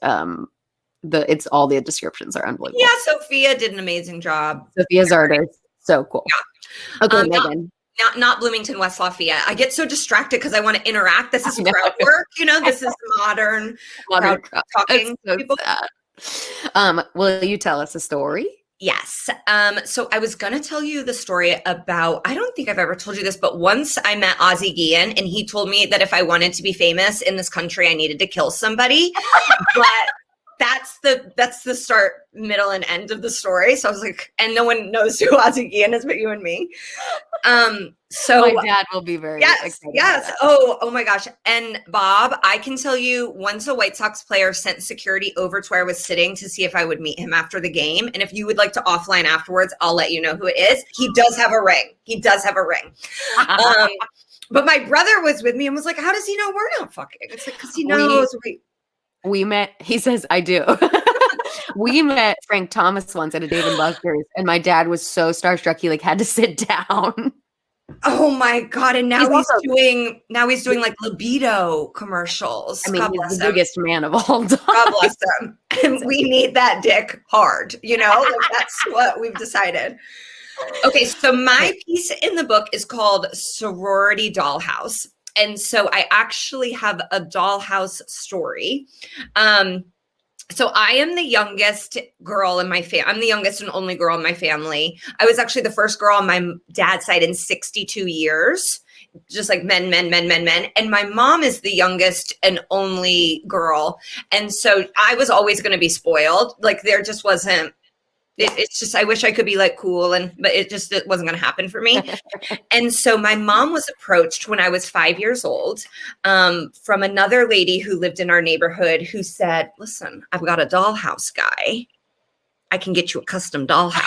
it's all the descriptions are unbelievable. Yeah, Sophia did an amazing job. Sophia's art is so cool. Yeah. Okay, Megan. Not Bloomington, West Lafayette. I get so distracted because I want to interact. This is crowd work, This is modern crowd talking. So people. Sad. Will you tell us a story? Yes. So I was going to tell you the story about, I don't think I've ever told you this, but once I met Ozzie Guillen, and he told me that if I wanted to be famous in this country, I needed to kill somebody. But that's the start, middle, and end of the story. So I was like, and no one knows who Ozzie Guillen is but you and me. So my dad will be very excited. Yes. Oh my gosh. And Bob, I can tell you, once a White Sox player sent security over to where I was sitting to see if I would meet him after the game. And if you would like to offline afterwards, I'll let you know who it is. He does have a ring. But my brother was with me and was like, how does he know we're not fucking? It's like, because he knows we met, he says, I do. We met Frank Thomas once at a Dave & Buster's, and my dad was so starstruck he like had to sit down. Oh my God. And now he's doing like libido commercials. I mean, he's the biggest man of all time. God bless him. And we need that dick hard, like that's what we've decided. Okay. So my piece in the book is called Sorority Dollhouse. And so I actually have a dollhouse story. So I am the youngest girl in my family. I'm the youngest and only girl in my family. I was actually the first girl on my dad's side in 62 years, just like men. And my mom is the youngest and only girl. And so I was always going to be spoiled. Like there just wasn't. It's just, I wish I could be like cool, but it wasn't going to happen for me. And so my mom was approached when I was 5 years old from another lady who lived in our neighborhood who said, listen, I've got a dollhouse guy. I can get you a custom dollhouse.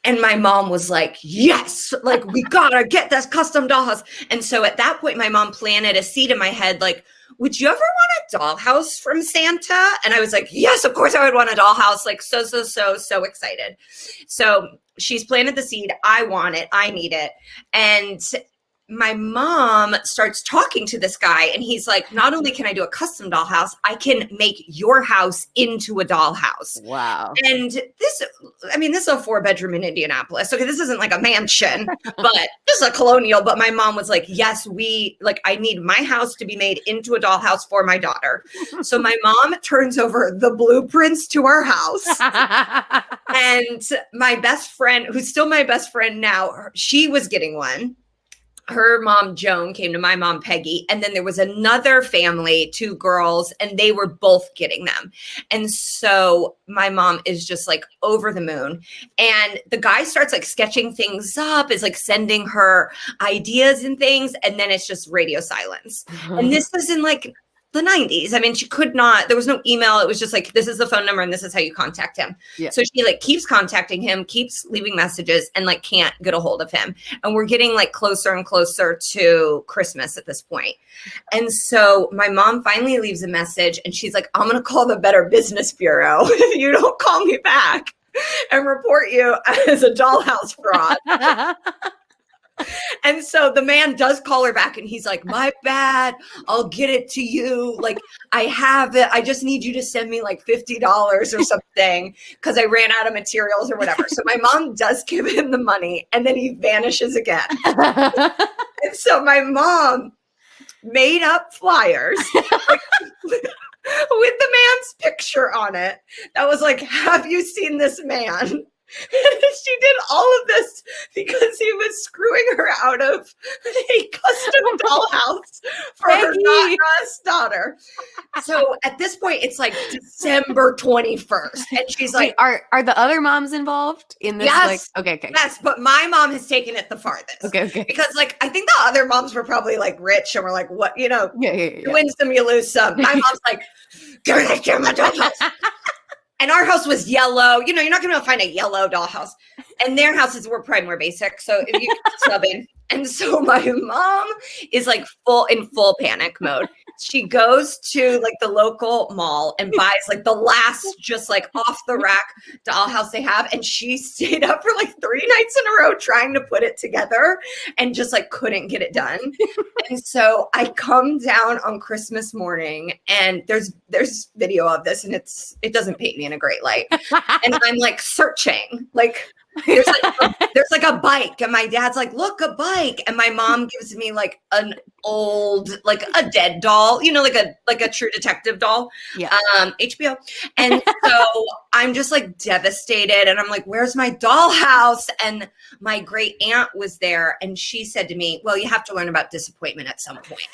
And my mom was like, yes, like we got to get this custom dollhouse. And so at that point, my mom planted a seed in my head, like, would you ever want a dollhouse from Santa? And I was like, yes, of course I would want a dollhouse. Like so excited. So she's planted the seed. I want it. I need it. And my mom starts talking to this guy, and he's like, not only can I do a custom dollhouse, I can make your house into a dollhouse. Wow. And this is a 4-bedroom in Indianapolis. Okay, this isn't like a mansion, but this is a colonial. But my mom was like, yes, I need my house to be made into a dollhouse for my daughter. So my mom turns over the blueprints to our house. And my best friend, who's still my best friend now, she was getting one. Her mom, Joan, came to my mom, Peggy. And then there was another family, 2 girls, and they were both getting them. And so my mom is just like over the moon. And the guy starts like sketching things up, is like sending her ideas and things. And then it's just radio silence. And this was in like the 90s. I mean, she could not, there was no email. It was just like, this is the phone number and this is how you contact him. Yeah. So she like keeps contacting him, keeps leaving messages, and like can't get a hold of him. And we're getting like closer and closer to Christmas at this point. And so my mom finally leaves a message, and she's like, I'm going to call the Better Business Bureau if you don't call me back and report you as a dollhouse fraud. And so the man does call her back, and he's like, my bad, I'll get it to you. Like, I have it. I just need you to send me like $50 or something because I ran out of materials or whatever. So my mom does give him the money, and then he vanishes again. And so my mom made up flyers like, with the man's picture on it. That was like, have you seen this man? And she did all of this because he was screwing her out of a custom dollhouse for her daughter. So at this point, it's like December 21st. And she's like, wait, are the other moms involved in this? Yes. Like, okay. Yes, but my mom has taken it the farthest. Okay. Because like, I think the other moms were probably like rich and were like, what, you win some, you lose some. My mom's like, give my dollhouse. And our house was yellow. You're not going to find a yellow dollhouse. And their houses were probably more basic. So if you sub in. And so my mom is like in full panic mode. She goes to like the local mall and buys like the last just like off the rack dollhouse they have. And she stayed up for like 3 nights in a row trying to put it together and just like couldn't get it done. And so I come down on Christmas morning, and there's video of this, and it doesn't paint me in a great light. And I'm like searching, like there's like a bike, and my dad's like, look, a bike. And my mom gives me like an old, like a dead doll, like a True Detective doll, HBO. And so I'm just like devastated, and I'm like, where's my dollhouse? And my great aunt was there, and she said to me, well, you have to learn about disappointment at some point.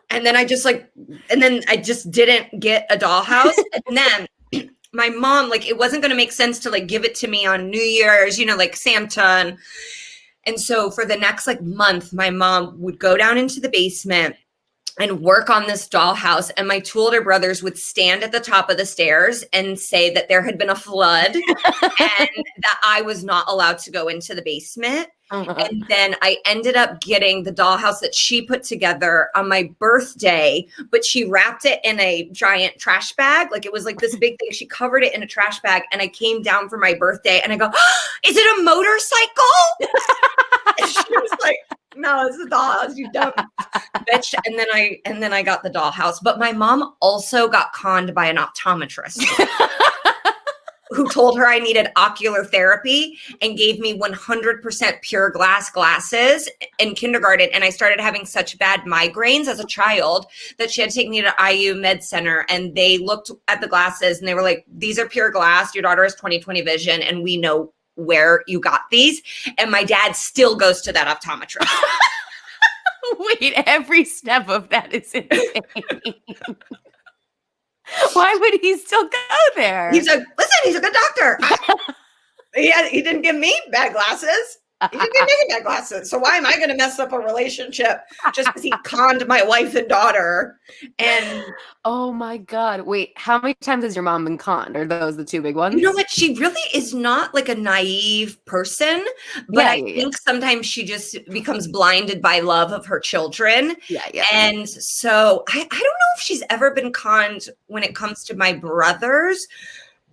And then I just didn't get a dollhouse. And then my mom, like, it wasn't going to make sense to like give it to me on New Year's, like Santa. And so for the next like month, my mom would go down into the basement and work on this dollhouse. And my 2 older brothers would stand at the top of the stairs and say that there had been a flood and that I was not allowed to go into the basement. And then I ended up getting the dollhouse that she put together on my birthday, but she wrapped it in a giant trash bag. Like, it was like this big thing. She covered it in a trash bag, and I came down for my birthday, and I go, oh, is it a motorcycle? And she was like, no, it's a dollhouse, you dumb bitch. And then I got the dollhouse. But my mom also got conned by an optometrist who told her I needed ocular therapy and gave me 100% pure glass glasses in kindergarten. And I started having such bad migraines as a child that she had to take me to IU Med Center. And they looked at the glasses and they were like, these are pure glass. Your daughter has 20/20 vision, and we know where you got these. And my dad still goes to that optometrist. Wait, every step of that is insane. Why would he still go there? He's a good doctor. He didn't give me bad glasses. He can get naked back glasses. So why am I going to mess up a relationship just because he conned my wife and daughter? And Oh my God. Wait, how many times has your mom been conned? Are those the two big ones? you know what? She really is not like a naive person, but I think sometimes she just becomes blinded by love of her children. Yeah. And so I don't know if she's ever been conned when it comes to my brothers,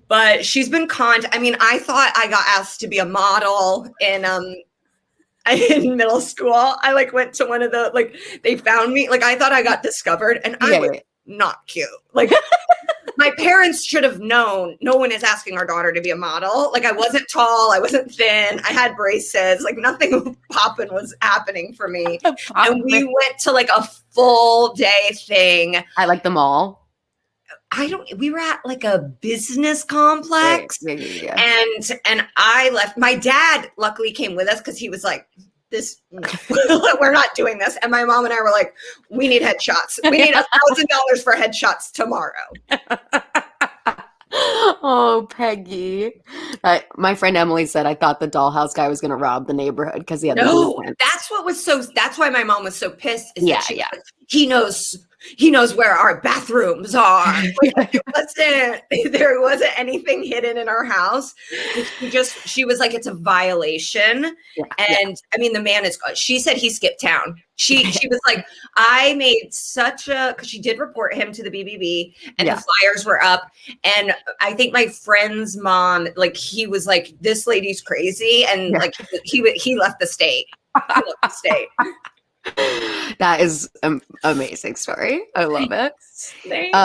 but she's been conned. I mean, I thought I got asked to be a model in middle school. I like went to one of the, like, they found me, like, I thought I got discovered and I was not cute. Like, my parents should have known no one is asking our daughter to be a model. Like, I wasn't tall, I wasn't thin, I had braces, like nothing popping was happening for me. And we went to like a full day thing. I like them all. We were at like a business complex and I left. My dad luckily came with us because he was like, we're not doing this. And my mom and I were like, we need headshots. We need $1,000 for headshots tomorrow. Oh, Peggy. My friend Emily said, I thought the dollhouse guy was going to rob the neighborhood because he had that's why my mom was so pissed. He knows where our bathrooms are. Like, there wasn't anything hidden in our house. She was like, it's a violation. I mean, the man she said he skipped town. She was like, I made because she did report him to the BBB and the flyers were up. And I think my friend's mom, like, he was like, this lady's crazy. And like, he left the state. That is an amazing story. I love it. Thanks.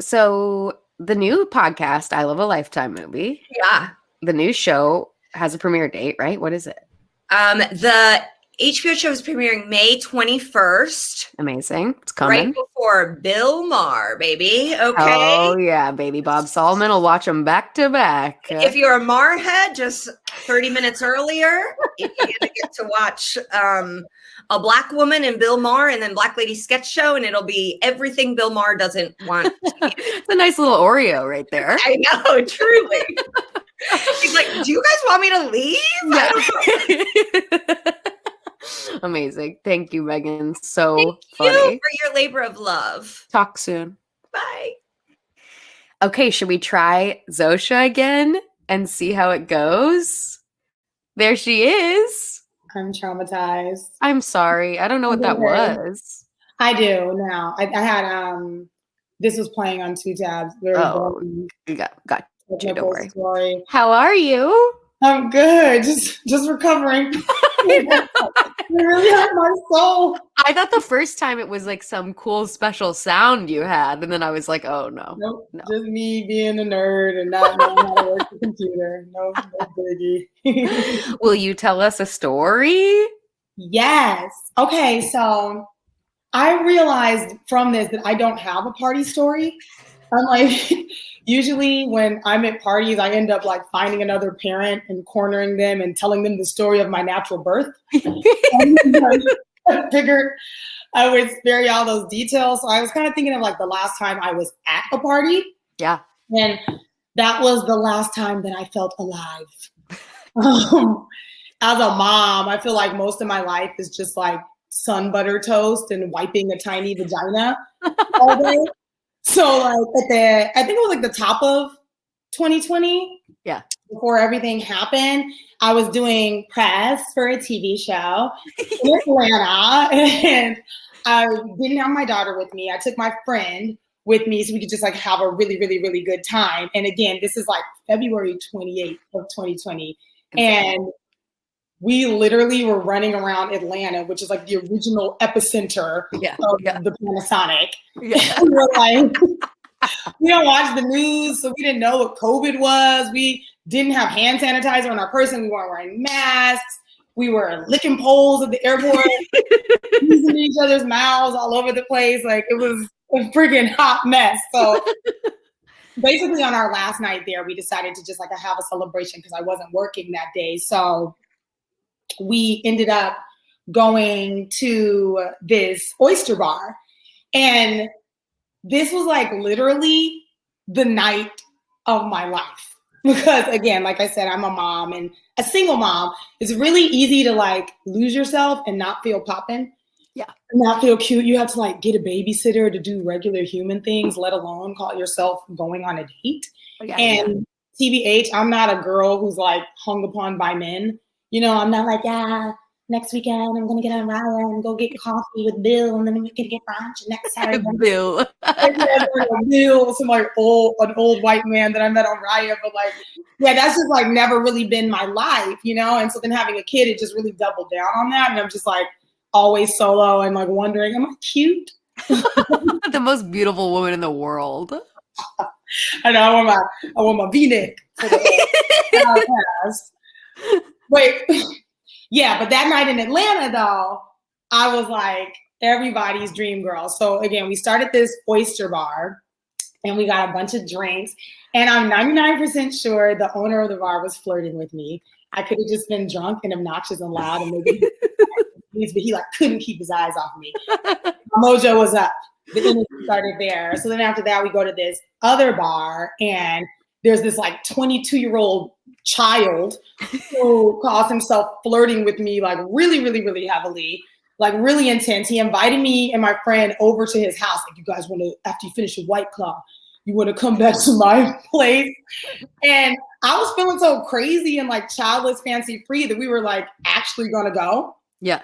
So the new podcast, I Love a Lifetime movie. Yeah. The new show has a premiere date, right? What is it? The HBO show is premiering May 21st. Amazing. It's coming. Right before Bill Maher, baby. Okay. Oh, yeah. Baby Bob Solomon will watch them back to back. If you're a Maher head, just 30 minutes earlier, you're going to get to watch a black woman and Bill Maher and then Black Lady Sketch Show, and it'll be everything Bill Maher doesn't want. It's a nice little Oreo right there. I know, truly. He's like, do you guys want me to leave? Yeah. Amazing. Thank you, Megan. So funny. Thank you for your labor of love. Talk soon. Bye. Okay, should we try Zosha again and see how it goes? There she is. I'm traumatized. I'm sorry. I don't know what that was. I do now. I had this was playing on 2 tabs. Got you. Don't worry. Story. How are you? I'm good. Just recovering. It really hurt my soul. I thought the first time it was like some cool special sound you had, and then I was like, oh no. Nope. No. Just me being a nerd and not knowing how to work the computer. No biggie. Will you tell us a story? Yes. Okay, so I realized from this that I don't have a party story. I'm like, usually when I'm at parties, I end up like finding another parent and cornering them and telling them the story of my natural birth. I figured I would spare you all those details. So I was kind of thinking of like the last time I was at a party. Yeah. And that was the last time that I felt alive. As a mom, I feel like most of my life is just like sun butter toast and wiping a tiny vagina all day. So like I think it was like the top of 2020. Yeah. Before everything happened, I was doing press for a TV show in Atlanta, and I didn't have my daughter with me. I took my friend with me so we could just like have a really, really, really good time. And again, this is like February 28th of 2020. And we literally were running around Atlanta, which is like the original epicenter of the Panasonic. Yeah. We were like, we don't watch the news, so we didn't know what COVID was. We didn't have hand sanitizer on our person. We weren't wearing masks. We were licking poles at the airport, using each other's mouths all over the place. Like, it was a freaking hot mess. So basically on our last night there, we decided to just like have a celebration because I wasn't working that day. So we ended up going to this oyster bar, and this was like literally the night of my life. because again, like I said, I'm a mom and a single mom. It's really easy to like lose yourself and not feel poppin'. Yeah. Not feel cute. You have to like get a babysitter to do regular human things, let alone call yourself going on a date. And TBH, I'm not a girl who's like hung upon by men. You know, I'm not like, yeah, next weekend I'm gonna get on Raya and go get coffee with Bill, and then we're gonna get brunch next Saturday. Bill. Bill, some like an old white man that I met on Raya, but like, yeah, that's just like never really been my life, you know. And so then having a kid, it just really doubled down on that, and I'm just like always solo and like wondering, am I cute? The most beautiful woman in the world. I know I want my V-neck for the past. Wait, yeah, but that night in Atlanta though, I was like everybody's dream girl. So again, we started this oyster bar and we got a bunch of drinks, and I'm 99% sure the owner of the bar was flirting with me. I could have just been drunk and obnoxious and loud, and maybe but he like couldn't keep his eyes off me. My mojo was up. The energy started there. So then after that, we go to this other bar, and there's this like 22-year-old child who calls himself flirting with me like really, really, really heavily, like really intense. He invited me and my friend over to his house. Like, you guys want to, after you finish your White Claw, you want to come back to my place? And I was feeling so crazy and like childless, fancy free that we were like actually gonna go. Yeah.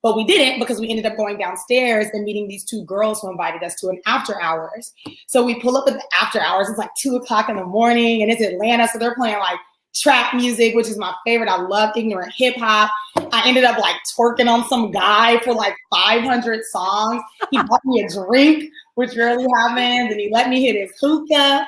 But we didn't, because we ended up going downstairs and meeting these two girls who invited us to an after hours. So we pull up at the after hours. It's like 2:00 in the morning, and it's Atlanta. So they're playing like trap music, which is my favorite. I love ignorant hip hop. I ended up like twerking on some guy for like 500 songs. He bought me a drink, which rarely happens, and he let me hit his hookah.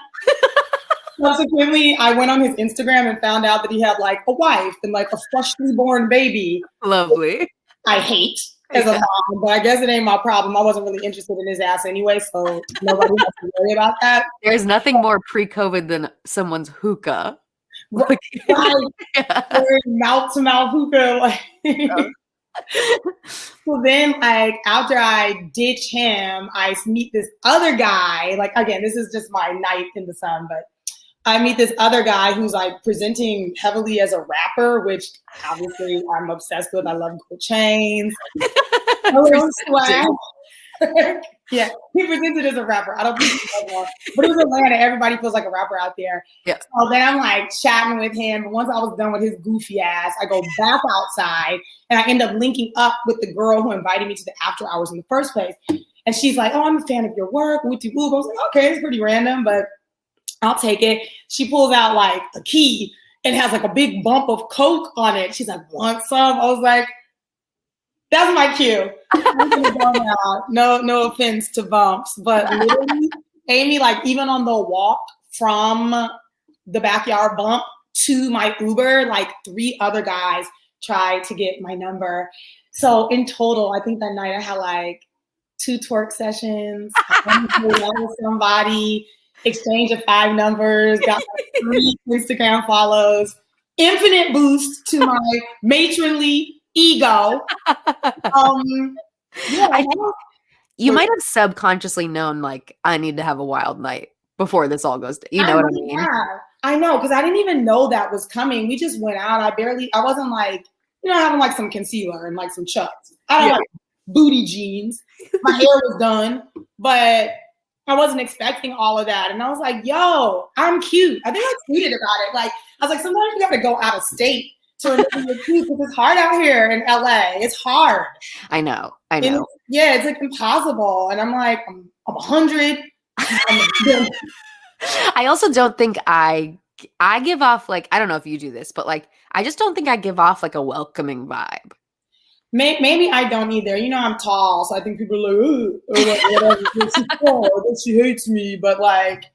Subsequently, I went on his Instagram and found out that he had like a wife and like a freshly born baby. Lovely. I hate as a mom, but I guess it ain't my problem. I wasn't really interested in his ass anyway, so nobody has to worry about that. There's nothing more pre-COVID than someone's hookah. Right. Mouth to mouth hookah. Like. So then, like, after I ditch him, I meet this other guy. Like, again, this is just my night in the sun, but I meet this other guy who's like presenting heavily as a rapper, which obviously I'm obsessed with. I love gold chains. Swag. Yeah, he presented as a rapper. I don't think he's anymore, but it was Atlanta. Everybody feels like a rapper out there. Yeah. So then I'm like chatting with him. But once I was done with his goofy ass, I go back outside and I end up linking up with the girl who invited me to the after hours in the first place. And she's like, "Oh, I'm a fan of your work." Wooty woo. I was like, "Okay, it's pretty random, but I'll take it." She pulls out like a key and has like a big bump of coke on it. She's like, "Want some?" I was like, "That's my cue." No offense to bumps, but literally, Amy, like even on the walk from the backyard bump to my Uber, like 3 other guys tried to get my number. So in total, I think that night I had like 2 twerk sessions. I went with somebody. Exchange of 5 numbers, got like 3 Instagram follows, infinite boost to my matronly ego. Yeah, you might have subconsciously known, like, I need to have a wild night before this all goes. You know what I mean? Yeah, I know, because I didn't even know that was coming. We just went out. I wasn't like, having like some concealer and like some chucks. I had like booty jeans. My hair was done, but I wasn't expecting all of that. And I was like, yo, I'm cute. I think I tweeted about it. Like, I was like, sometimes you got to go out of state to remember you're cute, because it's hard out here in LA. It's hard. I know. It's like impossible. And I'm like, I'm 100. I also don't think I give off, like, I don't know if you do this, but like, I just don't think I give off like a welcoming vibe. Maybe I don't either. I'm tall, so I think people are like, ooh, or whatever. She's tall, she hates me. But like,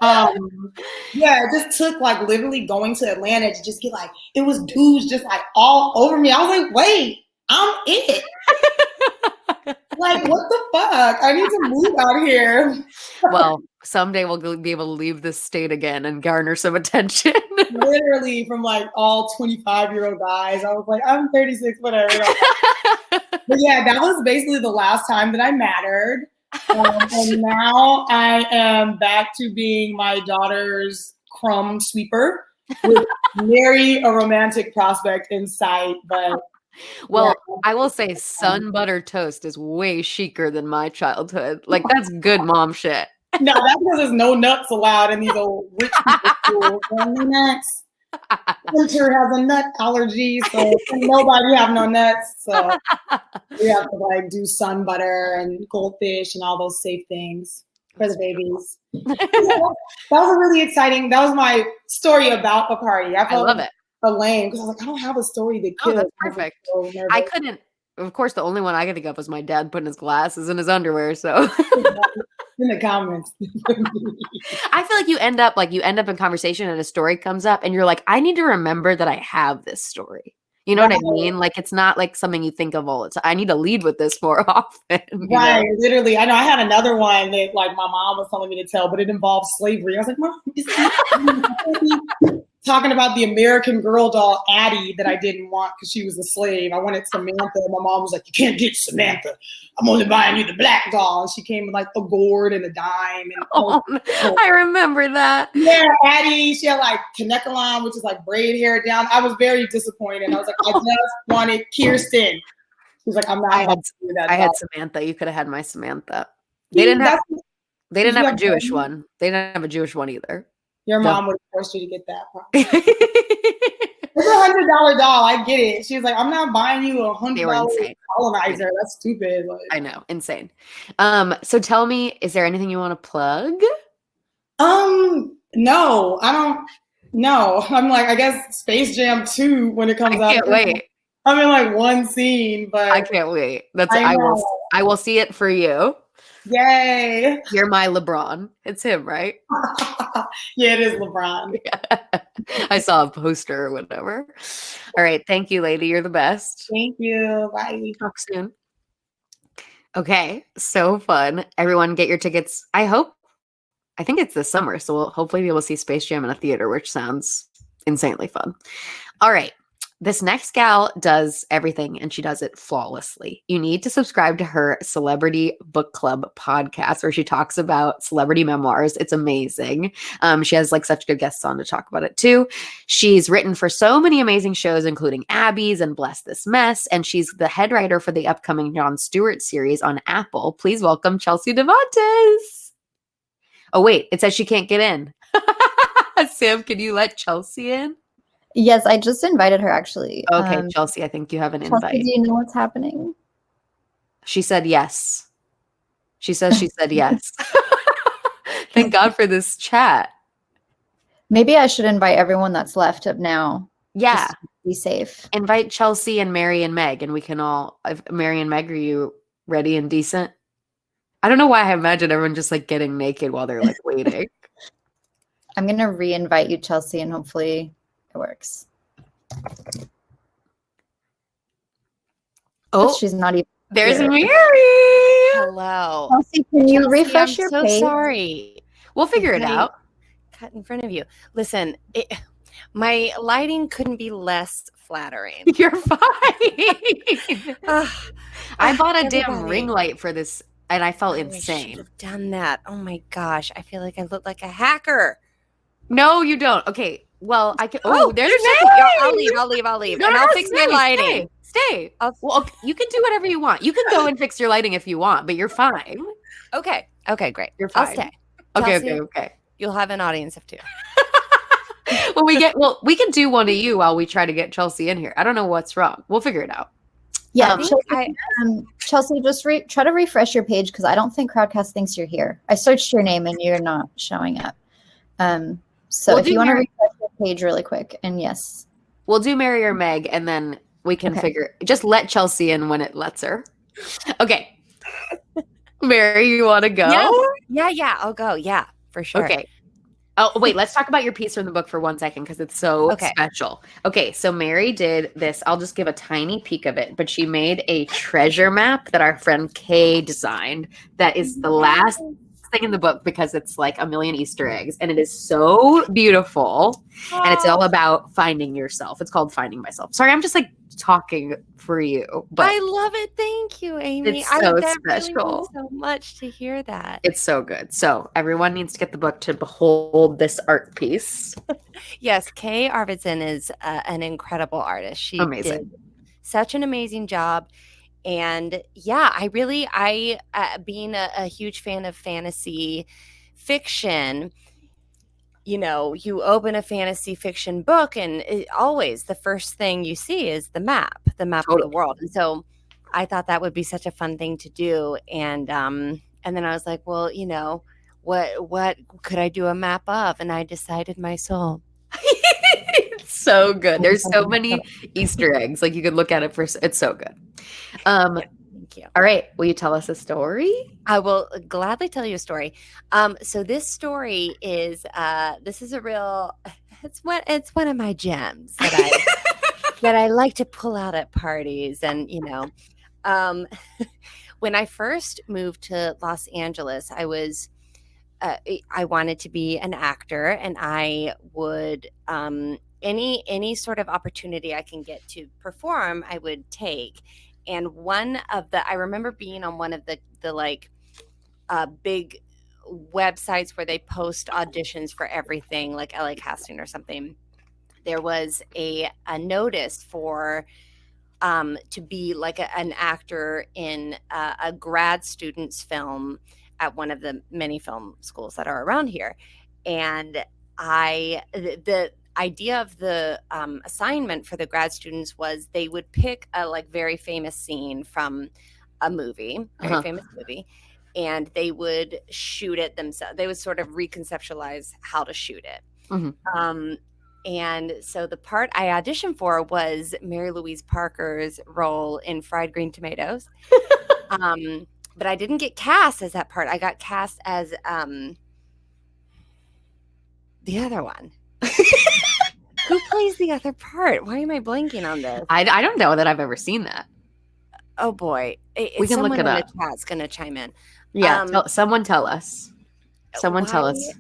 it just took like literally going to Atlanta to just get like, it was dudes just like all over me. I was like, wait, I'm it. Like, what the fuck? I need to move out here. Well, someday we'll be able to leave this state again and garner some attention. Literally from like all 25-year-old guys. I was like, I'm 36, whatever. But yeah, that was basically the last time that I mattered. And now I am back to being my daughter's crumb sweeper with nary a romantic prospect in sight. But well, I will say sun butter toast is way chicer than my childhood. Like that's good mom shit. no, that's because there's no nuts allowed in these old rich people schools. No nuts. Winter has a nut allergy, so nobody have no nuts. So we have to like do sun butter and goldfish and all those safe things for the babies. That was really exciting. That was my story about Bacardi. I love it. Lame because I was like, I don't have a story to kill. Oh, that's perfect. I couldn't. Of course, the only one I could think of was my dad putting his glasses in his underwear. So in the comments, I feel like you end up in conversation and a story comes up and you're like, I need to remember that I have this story. You know what I mean? Like it's not like something you think of all the time. I need to lead with this more often. Right, literally. I know I had another one that like my mom was telling me to tell, but it involved slavery. I was like, Mom, talking about the American Girl doll Addie that I didn't want because she was a slave. I wanted Samantha. And my mom was like, you can't get Samantha. I'm only buying you the black doll. And she came with like a gourd and a dime. And I remember that. Yeah, Addie. She had like Kanekalon, which is like braid hair down. I was very disappointed. I was like, I just wanted Kirsten. She was like, I'm not. I had Samantha. You could have had my Samantha. They didn't have a Jewish one. They didn't have a Jewish one either. Your mom would have forced you to get that. It's $100 doll. I get it. She was like, I'm not buying you a $100 colonizer. That's stupid. Like, I know. Insane. So tell me, is there anything you want to plug? No, I don't. No, I'm like, I guess Space Jam 2 when it comes out. I can't wait. I'm in like one scene, but I can't wait. I will see it for you. Yay. You're my LeBron. It's him, right? Yeah, it is LeBron. Yeah. I saw a poster or whatever. All right. Thank you, lady. You're the best. Thank you. Bye. Talk soon. Okay. So fun. Everyone get your tickets. I think it's this summer. So we'll hopefully be able to see Space Jam in a theater, which sounds insanely fun. All right. This next gal does everything and she does it flawlessly. You need to subscribe to her Celebrity Book Club podcast where she talks about celebrity memoirs. It's amazing. She has like such good guests on to talk about it too. She's written for so many amazing shows, including Abby's and Bless This Mess. And she's the head writer for the upcoming Jon Stewart series on Apple. Please welcome Chelsea Devontes. Oh, wait, it says she can't get in. Sam, can you let Chelsea in? Yes, I just invited her actually. Okay, Chelsea, I think you have an invite. Do you know what's happening? She said yes. She says she said yes. Thank God for this chat. Maybe I should invite everyone that's left up now. Yeah. Just be safe. Invite Chelsea and Mary and Meg, and we can all, Mary and Meg, are you ready and decent? I don't know why I imagine everyone just like getting naked while they're like waiting. I'm going to re-invite you, Chelsea, and hopefully it works. Oh, she's not even. There's here. Mary. Hello. Chelsea, can you Chelsea, refresh your I'm so page? sorry. We'll figure it out. Cut in front of you. Listen, my lighting couldn't be less flattering. You're fine. I bought a damn ring light for this, and I felt insane. I should have done that. Oh my gosh, I feel like I look like a hacker. No, you don't. Okay. Well, I can. Oh, there's I'll leave. No, and I'll fix my lighting. Stay. Well, okay, you can do whatever you want. You can go and fix your lighting if you want, but you're fine. Okay, great. You're fine. I'll stay. Okay. You'll have an audience of 2. we can do one of you while we try to get Chelsea in here. I don't know what's wrong. We'll figure it out. Yeah, Chelsea, just try to refresh your page because I don't think Crowdcast thinks you're here. I searched your name and you're not showing up. So if you want to refresh your page really quick, and yes. We'll do Mary or Meg, and then we can just let Chelsea in when it lets her. Okay. Mary, you want to go? Yeah, I'll go. Yeah, for sure. Okay. Oh, wait, let's talk about your piece from the book for 1 second because it's so special. Okay, so Mary did this. I'll just give a tiny peek of it, but she made a treasure map that our friend Kay designed that is the last thing in the book because it's like a million Easter eggs, and it is so beautiful, and it's all about finding yourself. It's called Finding Myself. Sorry, I'm just like talking for you. But I love it. Thank you, Amy. it's so that really special. means so much to hear that. It's so good. So everyone needs to get the book to behold this art piece. Yes, Kay Arvidsson is an incredible artist. She Amazing. did such an amazing job. And yeah, I being a huge fan of fantasy fiction, you know, you open a fantasy fiction book and always the first thing you see is the map of the world. And so I thought that would be such a fun thing to do. And then I was like, well, you know, what could I do a map of? And I decided my soul. It's so good. There's so many Easter eggs. Like you could look at it it's so good. Thank you. All right. Will you tell us a story? I will gladly tell you a story. So this story is this is a real it's one of my gems that I like to pull out at parties. And you know, when I first moved to Los Angeles, I was I wanted to be an actor, and I would any sort of opportunity I can get to perform, I would take. And I remember being on one of the like big websites where they post auditions for everything, like LA Casting or something. There was a notice for to be like an actor in a grad student's film at one of the many film schools that are around here. And the idea of the assignment for the grad students was they would pick a like very famous scene from a movie, famous movie, and they would shoot it themselves. They would sort of reconceptualize how to shoot it. Mm-hmm. And so the part I auditioned for was Mary Louise Parker's role in Fried Green Tomatoes. But I didn't get cast as that part. I got cast as the other one. Who plays the other part? Why am I blanking on this? I don't know that I've ever seen that. Oh boy, we can look it up. In the chat's gonna chime in. Yeah, someone tell us. Someone tell us.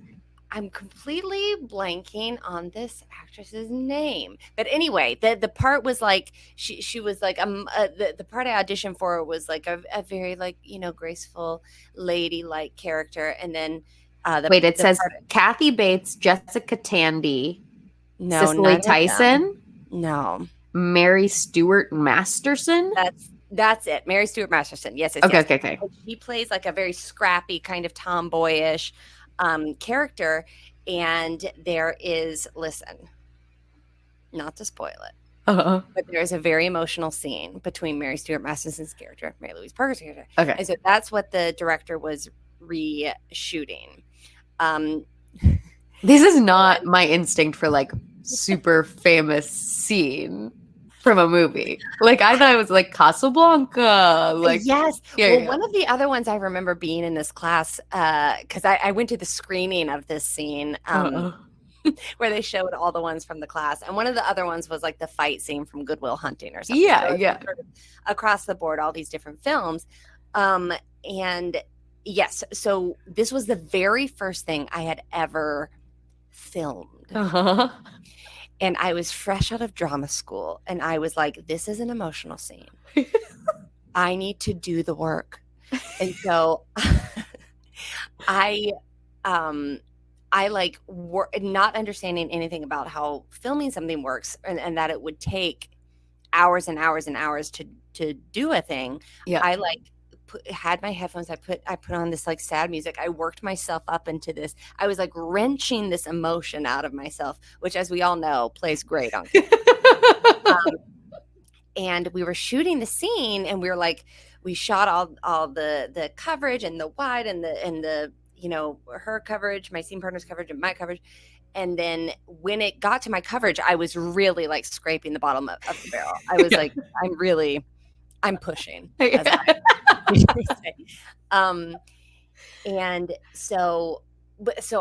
I'm completely blanking on this actress's name. But anyway, the part was like she was like the part I auditioned for was like a very like, you know, graceful lady-like character. And then it says Kathy Bates, Jessica Tandy, no, Cicely Tyson, no, Mary Stuart Masterson. That's it. Mary Stuart Masterson. Yes. Okay. She plays like a very scrappy kind of tomboyish character. And there is, listen, not to spoil it, but there's a very emotional scene between Mary Stuart Masterson's character, Mary Louise Parker's character. Okay. And so that's what the director was reshooting. This is not my instinct for like super famous scene from a movie. Like I thought it was like Casablanca. Like yes. One of the other ones I remember being in this class because I went to the screening of this scene where they showed all the ones from the class, and one of the other ones was like the fight scene from Good Will Hunting or something. Yeah, Sort of across the board, all these different films, and yes. So this was the very first thing I had ever filmed. And I was fresh out of drama school, and I was like, this is an emotional scene. I need to do the work. And so I like not understanding anything about how filming something works, and that it would take hours and hours and hours to do a thing. Yeah. I like had my headphones. I put on this like sad music. I worked myself up into this. I was like wrenching this emotion out of myself, which, as we all know, plays great on camera. And we were shooting the scene, and we were like, we shot all the coverage and the wide and the you know, her coverage, my scene partner's coverage, and my coverage. And then when it got to my coverage, I was really like scraping the bottom of the barrel. I was like, I'm pushing. And so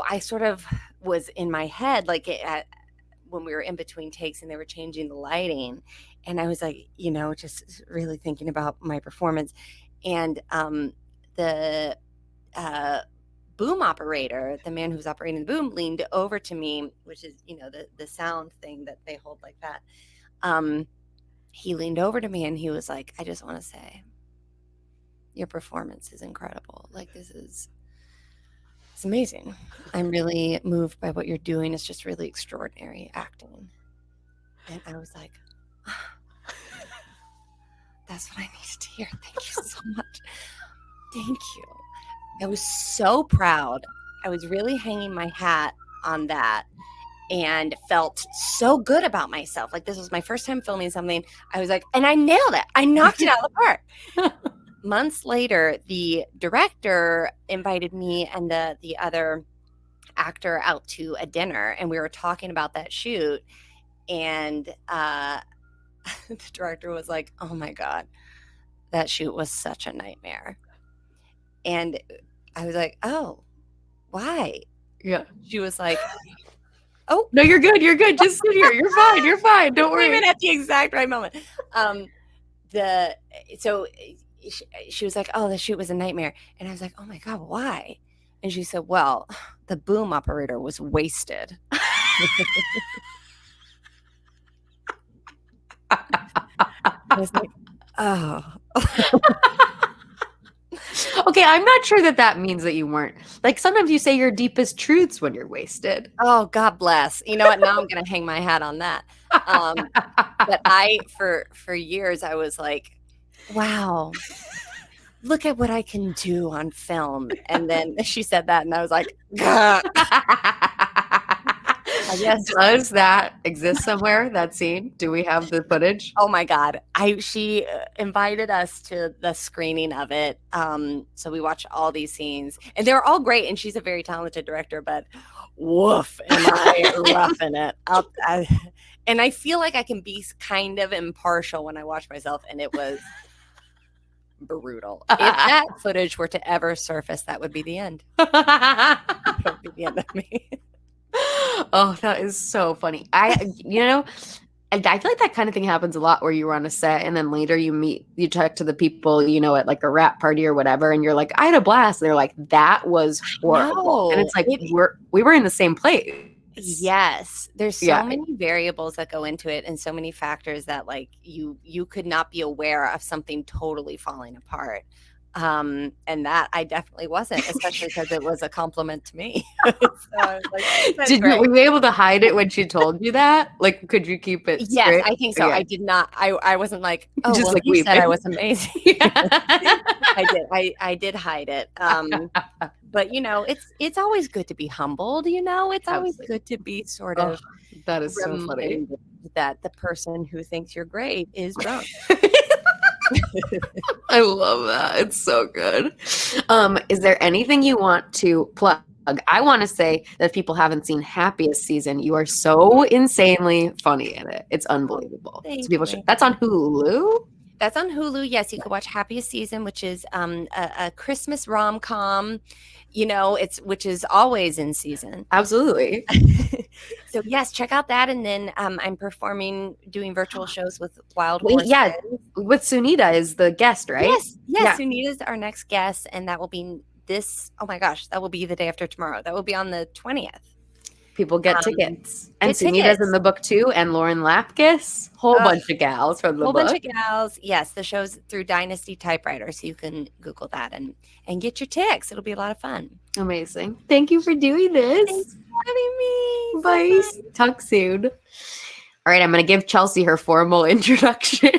I sort of was in my head, like when we were in between takes and they were changing the lighting, and I was like, you know, just really thinking about my performance. And the boom operator, the man who's operating the boom, leaned over to me, which is, you know, the sound thing that they hold like that. he leaned over to me and he was like, I just want to say, your performance is incredible. Like, it's amazing. I'm really moved by what you're doing. It's just really extraordinary acting. And I was like, that's what I needed to hear. Thank you so much. Thank you. I was so proud. I was really hanging my hat on that and felt so good about myself. Like, this was my first time filming something. I was like, and I nailed it. I knocked it out of the park. Months later, the director invited me and the other actor out to a dinner, and we were talking about that shoot. And the director was like, oh my God, that shoot was such a nightmare. And I was like, oh, why? Yeah. She was like, oh. No, you're good. You're good. Just sit here. You're fine. You're fine. Don't worry. Even at the exact right moment. So she was like, oh, the shoot was a nightmare. And I was like, oh my God, why? And she said, well, the boom operator was wasted. I was like, oh. Okay, I'm not sure that means that you weren't. Like, sometimes you say your deepest truths when you're wasted. Oh, God bless. You know what? Now I'm going to hang my hat on that. But for years, I was like, wow, look at what I can do on film. And then she said that, and I was like, gah. I guess. Does that exist somewhere, that scene? Do we have the footage? Oh my God. She invited us to the screening of it. So we watched all these scenes, and they were all great. And she's a very talented director, but woof, am I roughing it. And I feel like I can be kind of impartial when I watch myself, and it was brutal. If that footage were to ever surface, that would be the end. That would be the end of me. Oh, that is so funny. And I feel like that kind of thing happens a lot where you were on a set and then later you talk to the people, at like a rap party or whatever, and you're like, I had a blast. They're like, that was horrible. And it's like, we were in the same place. Yes. There's so many variables that go into it, and so many factors that like you could not be aware of something totally falling apart. And that I definitely wasn't, especially because it was a compliment to me. So I was like, were you able to hide it when she told you that? Like, could you keep it Yes, straight? I think so. Yeah. I did not. I wasn't like, oh, just well, like you said I was amazing. I did. I did hide it. But it's always good to be humbled. It's always good to be sort of. That is so funny. That the person who thinks you're great is drunk. I love that. It's so good. Is there anything you want to plug? I want to say that if people haven't seen Happiest Season, you are so insanely funny in it. It's unbelievable. So people that's on Hulu? That's on Hulu. Yes, you can watch Happiest Season, which is a Christmas rom-com, which is always in season. Absolutely. So yes, check out that. And then I'm doing virtual shows with Wild Horses. Yeah, with Sunita is the guest, right? Yes. Yeah. Sunita's our next guest, and that will be that will be the day after tomorrow. That will be on the 20th. People get tickets. And Sunita's in the book too, and Lauren Lapkus. Whole bunch of gals from the book. Whole bunch of gals. Yes, the show's through Dynasty Typewriter, so you can Google that and get your tickets. It'll be a lot of fun. Amazing. Thank you for doing this. Thanks for having me. Bye. Talk soon. All right, I'm going to give Chelsea her formal introduction.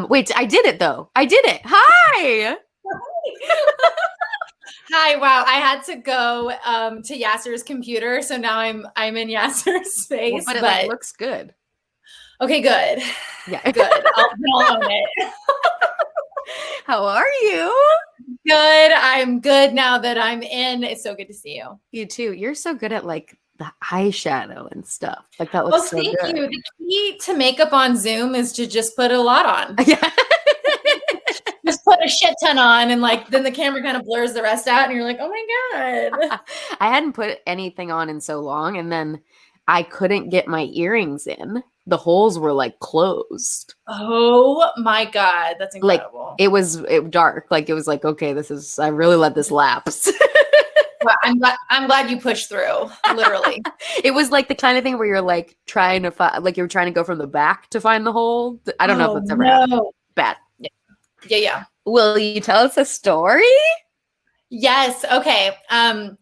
Wait, I did it though. I did it. Hi. Hi. Wow. I had to go to Yasser's computer, so now I'm in Yasser's space. But it looks good. Okay, good. Yeah, good. I'll own it. How are you? Good. I'm good now that I'm in. It's so good to see you. You too. You're so good at like the eyeshadow and stuff. Like that looks so good. Thank you. The key to makeup on Zoom is to just put a lot on. Yeah. Just put a shit ton on, and then the camera kind of blurs the rest out, and you're like, oh my God. I hadn't put anything on in so long, and then I couldn't get my earrings in. The holes were like closed. Oh my God. That's incredible. Like it was dark. Like it was like, okay, I really let this lapse. Well, I'm glad you pushed through, literally. It was like the kind of thing where you're like trying to like you're trying to go from the back to find the hole. I don't know if that's ever happened. Bad. Yeah. Will you tell us a story? Yes. Okay. Someone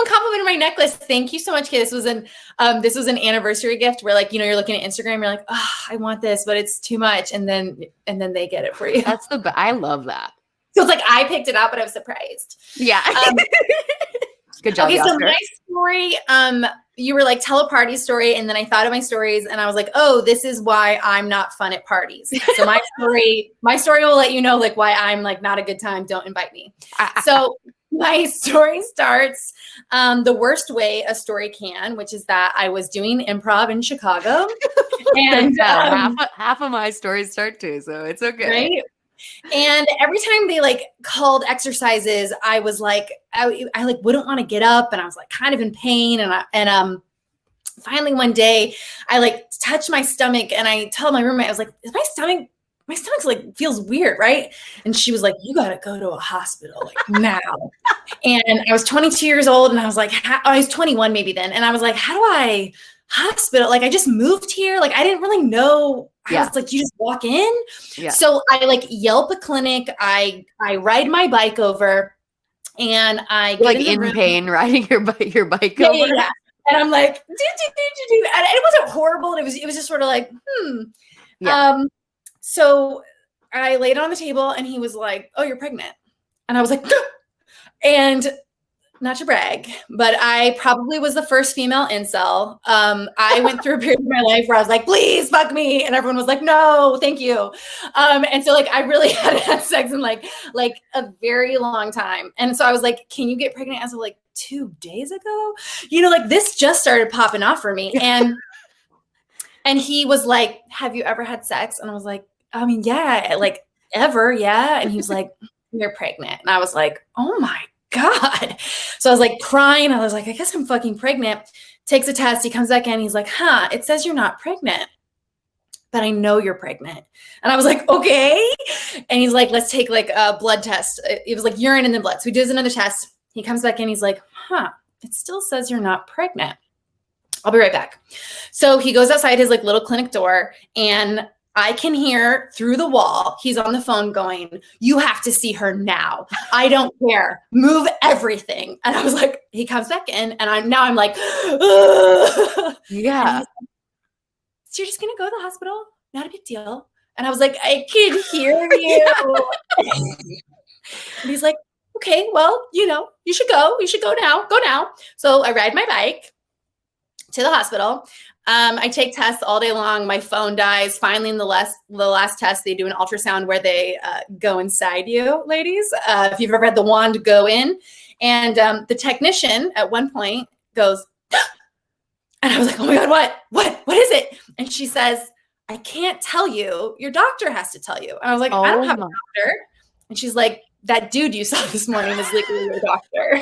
complimented my necklace. Thank you so much, Kay. This was an anniversary gift where, like, you're looking at Instagram, you're like, oh, I want this, but it's too much, and then they get it for you. That's I love that. So it's like I picked it up, but I was surprised. Yeah. Good job. Okay, so my story, you were like, tell a party story, and then I thought of my stories, and I was like, oh, this is why I'm not fun at parties. So my story will let you know, like, why I'm like not a good time. Don't invite me. So my story starts the worst way a story can, which is that I was doing improv in Chicago, and half of my stories start too, so it's okay. Right? And every time they like called exercises, I was like, I like wouldn't want to get up, and I was like kind of in pain. And finally one day I like touched my stomach, and I told my roommate, I was like, is my stomach's like feels weird, right? And she was like, you got to go to a hospital like now. And I was 22 years old, and I was like, I was 21 maybe then. And I was like, how do I hospital? Like, I just moved here. Like, I didn't really know. I was like, you just walk in. Yeah. So I like Yelp a clinic. I ride my bike over, and I get like in pain riding your bike over. Yeah. And I'm like, do. And it wasn't horrible. It was just sort of like, Yeah. So I laid it on the table, and he was like, oh, you're pregnant. And I was like, and not to brag, but I probably was the first female incel. I went through a period of my life where I was like, please fuck me. And everyone was like, no, thank you. And so like, I really hadn't had sex in like a very long time. And so I was like, can you get pregnant as of like 2 days ago? Like this just started popping off for me. And he was like, have you ever had sex? And I was like, I mean, yeah, like ever. Yeah. And he was like, you're pregnant. And I was like, oh my God. So I was like crying. I was like, I guess I'm fucking pregnant. Takes a test. He comes back in. He's like, it says you're not pregnant, but I know you're pregnant. And I was like, okay. And he's like, let's take like a blood test. It was like urine and then blood. So he does another test. He comes back in. He's like, it still says you're not pregnant. I'll be right back. So he goes outside his like little clinic door, and I can hear through the wall, he's on the phone going, you have to see her now. I don't care. Move everything. And I was like, he comes back in, and I'm like, yeah. Like, so you're just going to go to the hospital? Not a big deal. And I was like, I can hear you. And he's like, okay, well, you should go. You should go now. Go now. So I ride my bike to the hospital. I take tests all day long. My phone dies. Finally, in the last test, they do an ultrasound where they go inside you, ladies. If you've ever had the wand go in. And the technician at one point goes, and I was like, oh my God, what is it? And she says, I can't tell you. Your doctor has to tell you. And I was like, I don't have a doctor. And she's like, that dude you saw this morning is legally your doctor.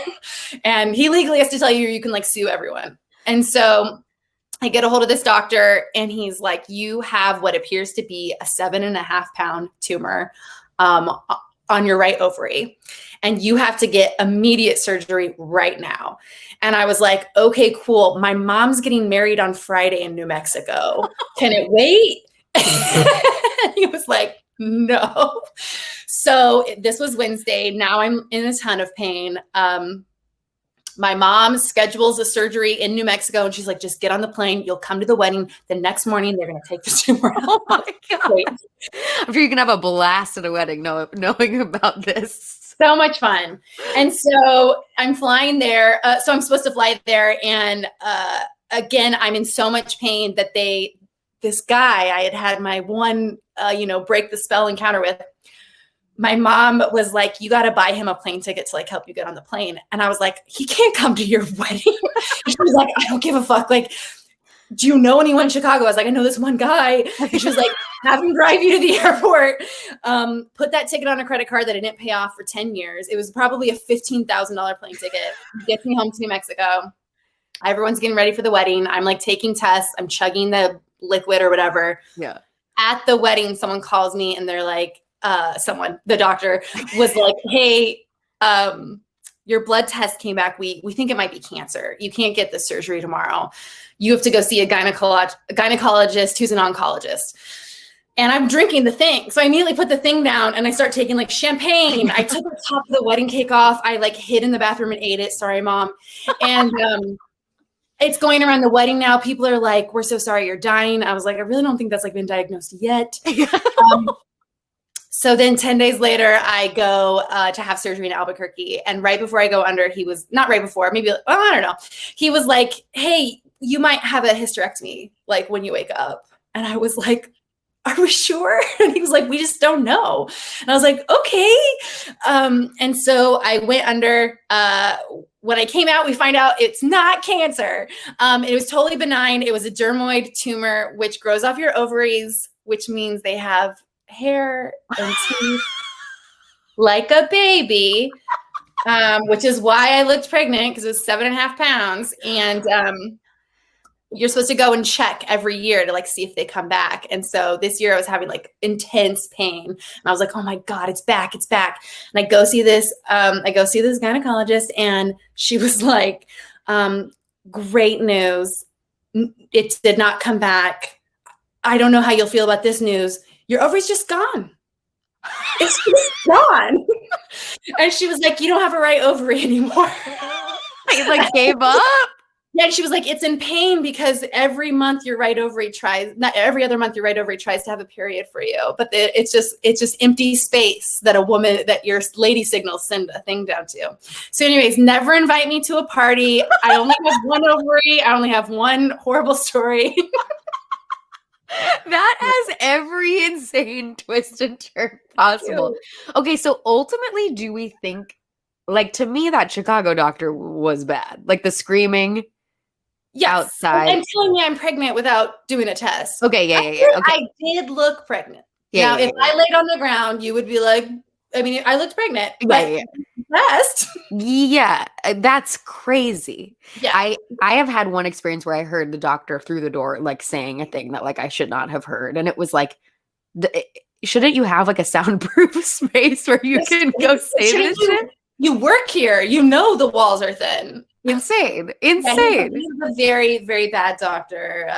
And he legally has to tell you can like sue everyone. And so I get a hold of this doctor, and he's like, you have what appears to be a 7.5 pound tumor on your right ovary, and you have to get immediate surgery right now. And I was like, okay, cool. My mom's getting married on Friday in New Mexico. Can it wait? He was like, no. So this was Wednesday. Now I'm in a ton of pain. My mom schedules a surgery in New Mexico, and she's like, just get on the plane. You'll come to the wedding. The next morning, they're going to take the tumor out. Oh my God. I'm sure you can have a blast at a wedding knowing about this. So much fun. And so I'm flying there. So I'm supposed to fly there. And again, I'm in so much pain that this guy I had my one, break the spell encounter with, my mom was like, you got to buy him a plane ticket to like help you get on the plane. And I was like, he can't come to your wedding. She was like, I don't give a fuck. Like, do you know anyone in Chicago? I was like, I know this one guy. And she was like, have him drive you to the airport. Put that ticket on a credit card that I didn't pay off for 10 years. It was probably a $15,000 plane ticket. Gets me home to New Mexico. Everyone's getting ready for the wedding. I'm like taking tests. I'm chugging the liquid or whatever. Yeah. At the wedding, someone calls me, and they're like, the doctor was like, hey, your blood test came back. We think it might be cancer. You can't get the surgery tomorrow. You have to go see a gynecologist who's an oncologist. And I'm drinking the thing. So I immediately put the thing down and I start taking like champagne. I took the top of the wedding cake off. I like hid in the bathroom and ate it. Sorry, Mom. And it's going around the wedding now. People are like, we're so sorry you're dying. I was like, I really don't think that's like been diagnosed yet. So then 10 days later, I go to have surgery in Albuquerque. And right before I go under, he was, not right before, maybe, well, I don't know. He was like, hey, you might have a hysterectomy, like when you wake up. And I was like, are we sure? And he was like, we just don't know. And I was like, okay. And so I went under. When I came out, we find out it's not cancer. It was totally benign. It was a dermoid tumor, which grows off your ovaries, which means they have hair and teeth like a baby, which is why I looked pregnant, because it was 7.5 pounds. And you're supposed to go and check every year to like see if they come back. And so this year I was having like intense pain, and I was like, oh my God, it's back. And I go see this gynecologist, and she was like, great news. It did not come back. I don't know how you'll feel about this news. Your ovary's just gone. It's just gone. And she was like, you don't have a right ovary anymore. I like gave up. Yeah, and she was like, it's in pain because every month your right ovary not every other month your right ovary tries to have a period for you. But it's just empty space that your lady signals send a thing down to. So anyways, never invite me to a party. I only have one ovary. I only have one horrible story. That has every insane twist and turn possible. Okay, so ultimately, do we think, like, to me, that Chicago doctor was bad? Like the screaming outside. And telling me I'm pregnant without doing a test. Okay, yeah. Okay. I did look pregnant. Now, if I laid on the ground, you would be like, I mean, I looked pregnant. But test. Yeah, that's crazy. Yeah. I have had one experience where I heard the doctor through the door like saying a thing that like I should not have heard, and it was like, shouldn't you have like a soundproof space where you can go say this shit? You work here, you know the walls are thin. Insane. Yeah, he's a very, very bad doctor.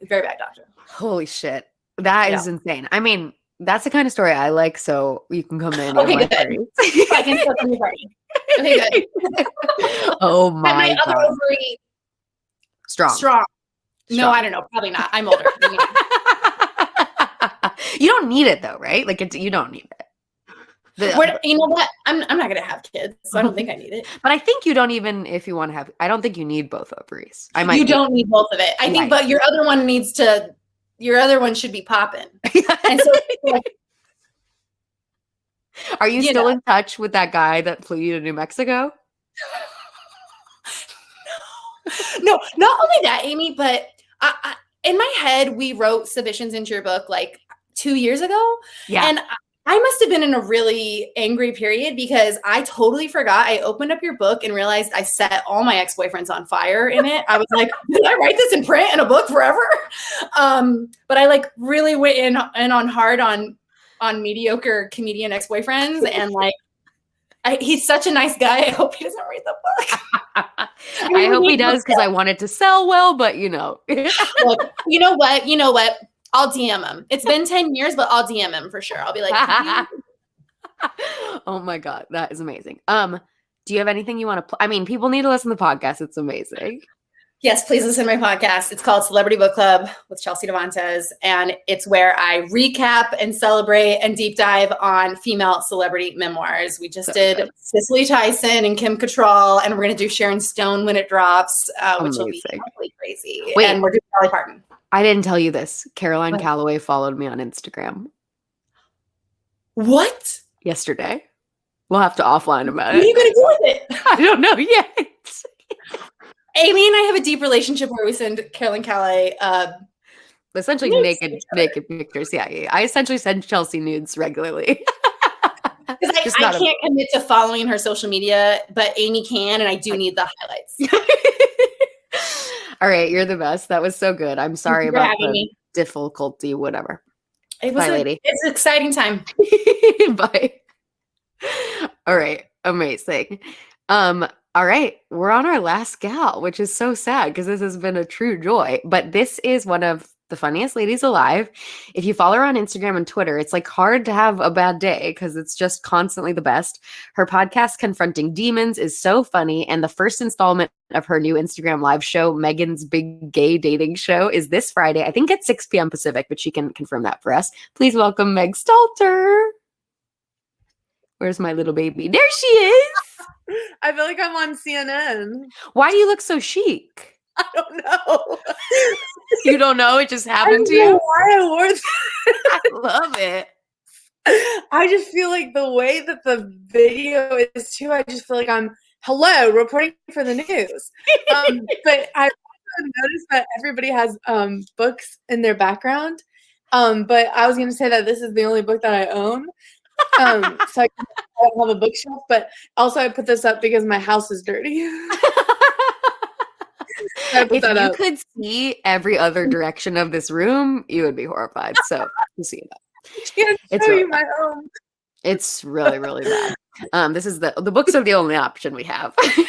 Very bad doctor. Holy shit, that is insane. I mean, that's the kind of story I like, so you can come in. Okay, good. I can still come to your party. Okay, good. Oh my God. Other ovary strong. No, I don't know. Probably not. I'm older. You don't need it though, right? Like you don't need it. You know what? I'm not gonna have kids, so I don't think I need it. But I think you don't even, if you want to have. I don't think you need both ovaries. You don't need both of it. I think, but your other one needs to. Your other one should be popping. And so, like, are you still in touch with that guy that flew you to New Mexico? No, not only that, Amy, but I, in my head, we wrote submissions into your book like 2 years ago. Yeah. And I must have been in a really angry period because I totally forgot. I opened up your book and realized I set all my ex-boyfriends on fire in it. I was like, did I write this in print in a book forever? But I like really went in on hard on mediocre comedian ex-boyfriends. And like, he's such a nice guy. I hope he doesn't read the book. I hope he does because I want it to sell well, but you know. Look, you know what? I'll DM him. It's been 10 years, but I'll DM him for sure. I'll be like, oh my God, that is amazing. Do you have anything you want to I mean, people need to listen to the podcast. It's amazing. Yes, please listen to my podcast. It's called Celebrity Book Club with Chelsea Devantez, and it's where I recap and celebrate and deep dive on female celebrity memoirs. We just did Cicely Tyson and Kim Cattrall, and we're going to do Sharon Stone when it drops, which will be totally crazy. Wait, and we're doing Dolly Parton. I didn't tell you this. Caroline Calloway followed me on Instagram. What? Yesterday. We'll have to offline about it. What are you going to do with it? I don't know yet. Amy and I have a deep relationship where we send Caroline Calloway essentially naked pictures. Yeah. I essentially send Chelsea nudes regularly. Because I can't commit to following her social media, but Amy can, and I do need the highlights. All right, you're the best. That was so good. I'm sorry about the difficulty, whatever. Bye, lady. It's an exciting time. Bye. All right, amazing. All right, we're on our last gal, which is so sad because this has been a true joy. But this is one of the funniest ladies alive. If you follow her on Instagram and Twitter, it's like hard to have a bad day because it's just constantly the best. Her podcast, Confronting Demons, is so funny. And the first installment of her new Instagram live show, Megan's Big Gay Dating Show, is this Friday. I think at 6 p.m. Pacific, but she can confirm that for us. Please welcome Meg Stalter. Where's my little baby? There she is. I feel like I'm on CNN. Why do you look so chic? I don't know. You don't know? It just happened to you? Why I wore that. I love it. I just feel like the way that the video is too, I just feel like I'm, hello, reporting for the news. But I also noticed that everybody has books in their background. But I was going to say that this is the only book that I own. So I don't have a bookshelf, but also I put this up because my house is dirty. If you could see every other direction of this room, you would be horrified. So you see that. It's really my home. It's really, really bad. This is the books are the only option we have. I'm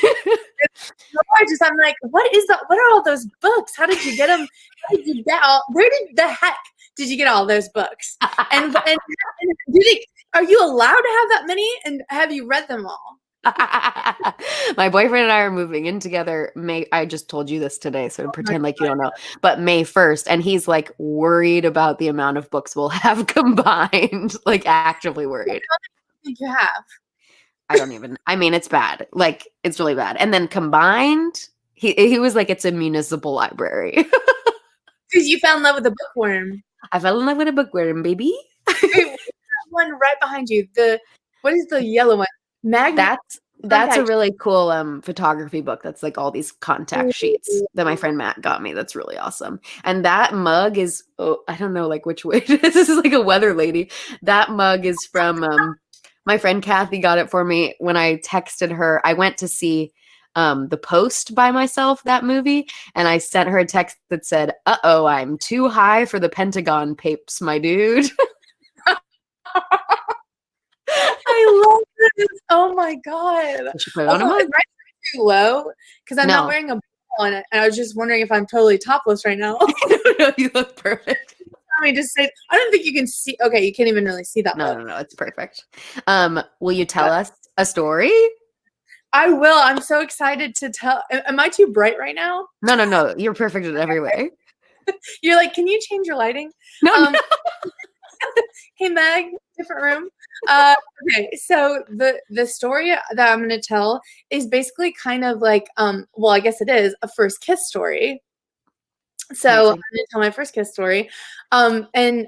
like, what are all those books? How did you get them? How did you get where did the heck did you get all those books? And are you allowed to have that many? And have you read them all? My boyfriend and I are moving in together. I just told you this today, so pretend like you don't know. But May 1st, and he's like worried about the amount of books we'll have combined. Like actively worried. How many do you have? I mean, it's bad. Like it's really bad. And then combined, he was like, it's a municipal library. Because you fell in love with a bookworm. I fell in love with a bookworm, baby. Wait, one right behind you. What is the yellow one? That's a really cool photography book. That's like all these contact sheets that my friend Matt got me. That's really awesome. And that mug is I don't know like which way. This is like a weather lady. That mug is from my friend Kathy got it for me when I texted her. I went to see The Post by myself, that movie, and I sent her a text that said, "Uh-oh, I'm too high for the Pentagon papes, my dude." I love this. Oh my god. You should put it on a mug. Too low because I'm not wearing a bra on it, and I was just wondering if I'm totally topless right now. No, you look perfect. Let me just say, I don't think you can see. Okay, you can't even really see that. No, it's perfect. Will you tell us a story? I will. I'm so excited to tell. Am I too bright right now? No. You're perfect in every way. You're like, can you change your lighting? No. Hey, Meg, different room. Okay, so the story that I'm going to tell is basically kind of like, well, I guess it is a first kiss story. So I'm going to tell my first kiss story. And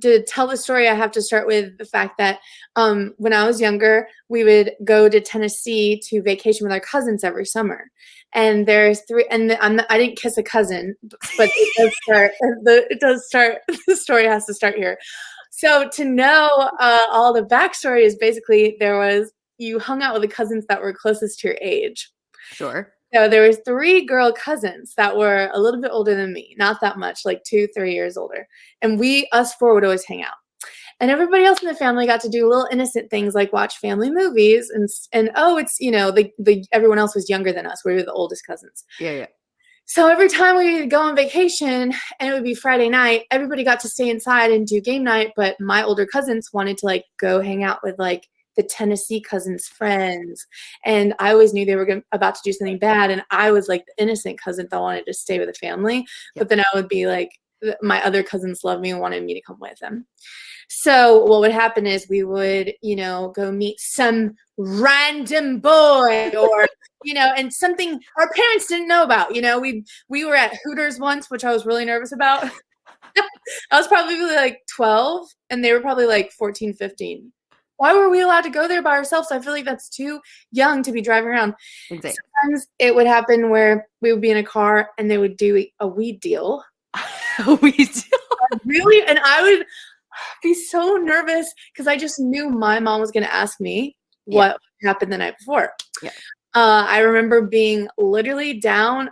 to tell the story, I have to start with the fact that when I was younger, we would go to Tennessee to vacation with our cousins every summer. And there's three, and I didn't kiss a cousin, but it does start. It does start. The story has to start here. So to know all the backstory is basically you hung out with the cousins that were closest to your age. Sure. So there was 3 girl cousins that were a little bit older than me, not that much, like 2-3 years older. And us 4 would always hang out. And everybody else in the family got to do little innocent things like watch family movies and it's everyone else was younger than us. We were the oldest cousins. Yeah. So every time we would go on vacation and it would be Friday night, everybody got to stay inside and do game night. But my older cousins wanted to like go hang out with like the Tennessee cousins' friends. And I always knew they were about to do something bad. And I was like the innocent cousin that wanted to stay with the family. Yep. But then I would be like, my other cousins loved me and wanted me to come with them. So what would happen is we would, go meet some random boy or, and something our parents didn't know about. We were at Hooters once, which I was really nervous about. I was probably like 12 and they were probably like 14, 15. Why were we allowed to go there by ourselves? I feel like that's too young to be driving around. Exactly. Sometimes it would happen where we would be in a car and they would do a weed deal. A weed deal? Really? And I would be so nervous because I just knew my mom was going to ask me what happened the night before. Yeah. I remember being literally down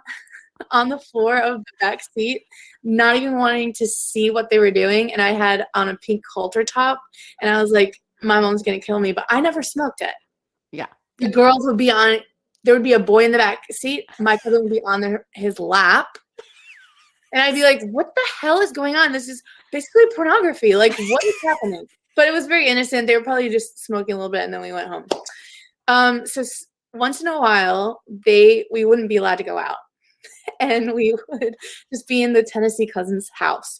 on the floor of the back seat, not even wanting to see what they were doing. And I had on a pink halter top and I was like, my mom's going to kill me, but I never smoked it. Yeah. The girls would be on there would be a boy in the back seat. My cousin would be on his lap. And I'd be like, what the hell is going on? This is basically pornography. Like, what is happening? But it was very innocent. They were probably just smoking a little bit, and then we went home. So once in a while, we wouldn't be allowed to go out. And we would just be in the Tennessee cousin's house.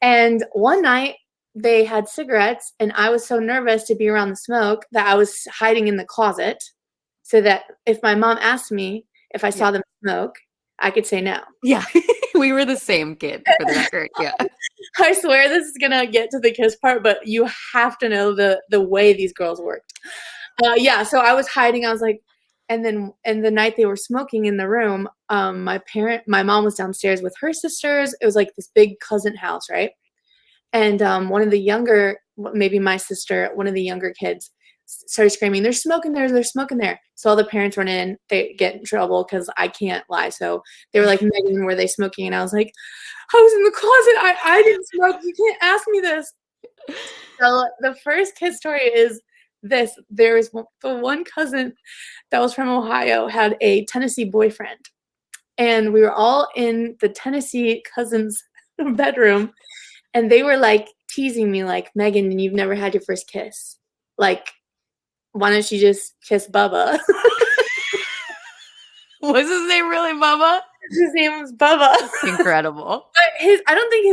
And one night, they had cigarettes, and I was so nervous to be around the smoke that I was hiding in the closet so that if my mom asked me if I saw them smoke, I could say no. Yeah. We were the same kid, for the record. Yeah. I swear this is going to get to the kiss part, but you have to know the way these girls worked. So I was hiding. I was like, and the night they were smoking in the room, my mom was downstairs with her sisters. It was like this big cousin house, right? And one of the younger, maybe my sister, one of the younger kids started screaming, "They're smoking there, they're smoking there." So all the parents run in, they get in trouble because I can't lie. So they were like, "Megan, were they smoking?" And I was like, "I was in the closet. I didn't smoke. You can't ask me this." So the first kid story is this. There was the one cousin that was from Ohio had a Tennessee boyfriend. And we were all in the Tennessee cousin's bedroom. And they were like teasing me like, "Megan, you've never had your first kiss. Like, why don't you just kiss Bubba?" Was his name really Bubba? His name was Bubba. Incredible. But I don't think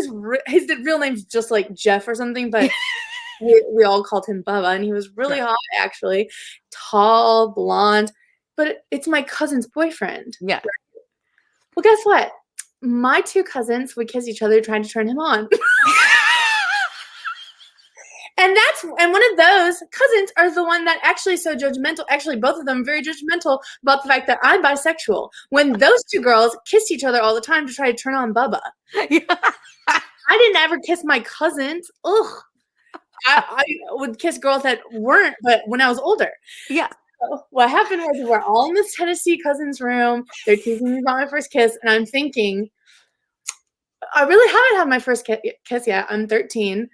his real name's just like Jeff or something, but we all called him Bubba, and he was really hot, actually. Tall, blonde, but it's my cousin's boyfriend. Yeah. Well, guess what? My two cousins would kiss each other trying to turn him on. And one of those cousins are the one that actually is so judgmental. Actually, both of them very judgmental about the fact that I'm bisexual. When those two girls kissed each other all the time to try to turn on Bubba. Yeah. I didn't ever kiss my cousins. Ugh. I would kiss girls that weren't, but when I was older. Yeah. So what happened was we're all in this Tennessee cousin's room. They're teasing me about my first kiss, and I'm thinking, I really haven't had my first kiss yet. I'm 13.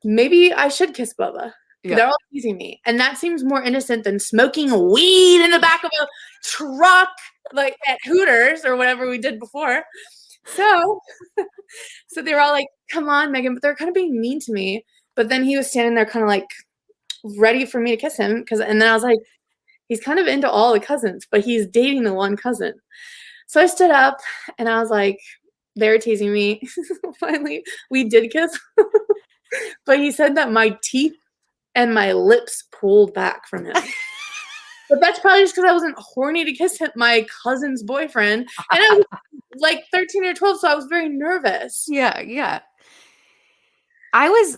Maybe I should kiss Bubba. Yeah. They're all teasing me. And that seems more innocent than smoking weed in the back of a truck, like at Hooters or whatever we did before. So they were all like, "Come on, Megan." But they're kind of being mean to me. But then he was standing there kind of like ready for me to kiss him. And then I was like, he's kind of into all the cousins, but he's dating the one cousin. So I stood up and I was like, they were teasing me. Finally, we did kiss. But he said that my teeth and my lips pulled back from him. But that's probably just because I wasn't horny to kiss my cousin's boyfriend. And I was like 13 or 12, so I was very nervous. Yeah, yeah.